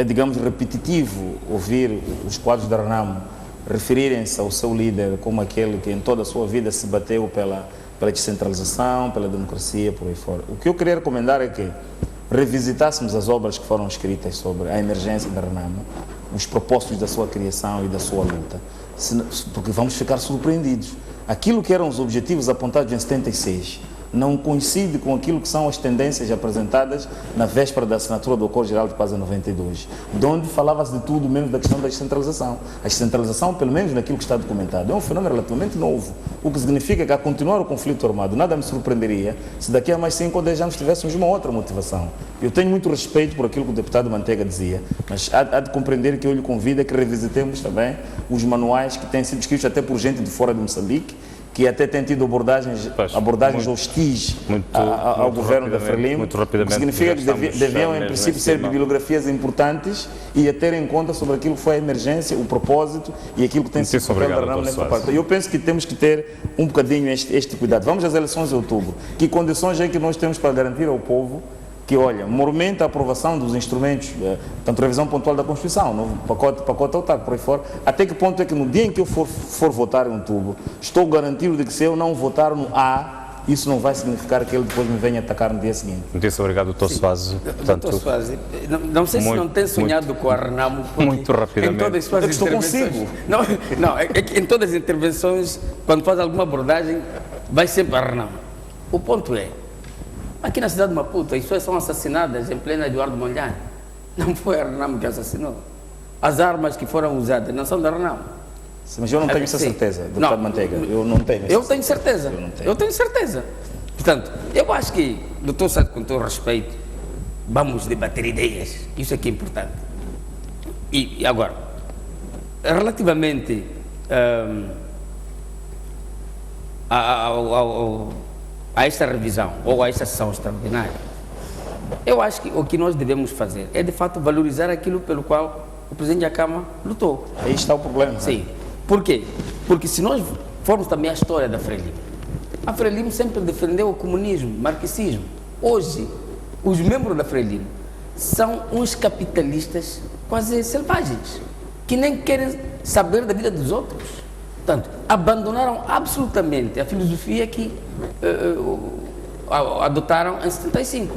digamos, repetitivo ouvir os quadros da Renamo referirem-se ao seu líder como aquele que em toda a sua vida se bateu pela descentralização, pela democracia, por aí fora. O que eu queria recomendar é que revisitássemos as obras que foram escritas sobre a emergência da Renamo, os propósitos da sua criação e da sua luta, porque vamos ficar surpreendidos. Aquilo que eram os objetivos apontados em 76 não coincide com aquilo que são as tendências apresentadas na véspera da assinatura do Acordo Geral de Paz em 92, de onde falava-se de tudo menos da questão da descentralização. A descentralização, pelo menos naquilo que está documentado, é um fenômeno relativamente novo, o que significa que, a continuar o conflito armado, nada me surpreenderia se daqui a mais 5 ou 10 anos tivéssemos uma outra motivação. Eu tenho muito respeito por aquilo que o deputado Manteiga dizia, mas há de compreender que eu lhe convido a que revisitemos também os manuais que têm sido escritos até por gente de fora de Moçambique, que até tem tido abordagens hostis ao governo da Frelimo, que significa que deviam, em princípio, ser bibliografias importantes e a ter em conta sobre aquilo que foi a emergência, o propósito e aquilo que tem sido o papel da Renamo nesta parte. Eu penso que temos que ter um bocadinho este cuidado. Vamos às eleições de outubro. Que condições é que nós temos para garantir ao povo que, olha, mormente a aprovação dos instrumentos, tanto revisão pontual da Constituição, novo pacote autárquico, por aí fora, até que ponto é que no dia em que eu for votar em outubro, estou garantido de que se eu não votar no A, isso não vai significar que ele depois me venha atacar no dia seguinte. Muitíssimo obrigado, doutor Soares. Doutor Soares, não sei se não tem sonhado com a Renamo. Muito rapidamente. Em todas as suas intervenções, é que em todas as intervenções, quando faz alguma abordagem, vai sempre a Renamo. O ponto é, aqui na cidade de Maputo, as pessoas são assassinadas em plena Eduardo Mondlane. Não foi a Renamo que assassinou. As armas que foram usadas não são da Renamo. Mas eu não tenho essa certeza, deputado Manteiga. Eu não tenho. Eu tenho certeza. Eu tenho certeza. Portanto, eu acho que, doutor Sá, com todo respeito, vamos debater ideias. Isso é que é importante. E agora, relativamente a esta revisão ou a esta sessão extraordinária, eu acho que o que nós devemos fazer é, de fato, valorizar aquilo pelo qual o Presidente da Câmara lutou. Aí está o problema. Sim. Por quê? Porque se nós formos também a história da Frelimo, a Frelimo sempre defendeu o comunismo, o marxismo. Hoje, os membros da Frelimo são uns capitalistas quase selvagens, que nem querem saber da vida dos outros. Portanto, abandonaram absolutamente a filosofia que adotaram em 75.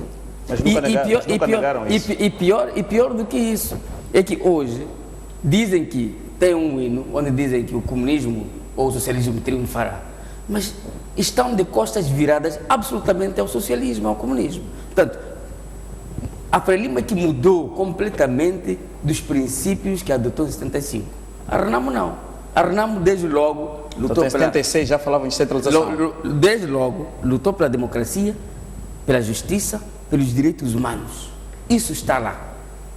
Mas nunca negaram isso. E pior do que isso, é que hoje dizem que tem um hino onde dizem que o comunismo ou o socialismo triunfará, mas estão de costas viradas absolutamente ao socialismo, ao comunismo. Portanto, a Frelimo é que mudou completamente dos princípios que adotou em 75. A Renamo não. A Renamo, desde logo, lutou em 76 já falavam de centralização. Desde logo, lutou pela democracia, pela justiça, pelos direitos humanos. Isso está lá.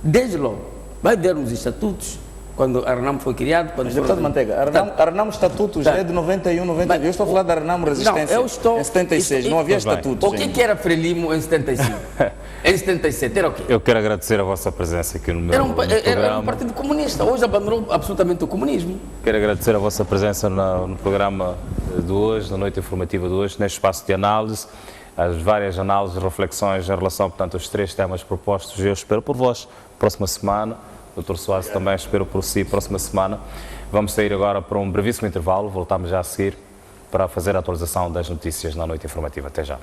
Desde logo. Vai ver nos estatutos, quando a Renamo foi criada. Mas, deputado Manteiga, a Renamo Estatutos é de 91, 92. Eu estou a falar da Renamo Resistência em 76. Não havia estatutos. O que era Frelimo em 75? Em 77 era o quê? Eu quero agradecer a vossa presença aqui no meu programa. Era um partido comunista. Hoje abandonou absolutamente o comunismo. Quero agradecer a vossa presença no programa de hoje, na noite informativa de hoje, neste espaço de análise, as várias análises, reflexões em relação, portanto, aos 3 temas propostos. Eu espero por vós próxima semana. Dr. Soares também espero por si próxima semana. Vamos sair agora para um brevíssimo intervalo. Voltamos já a seguir para fazer a atualização das notícias na noite informativa. Até já.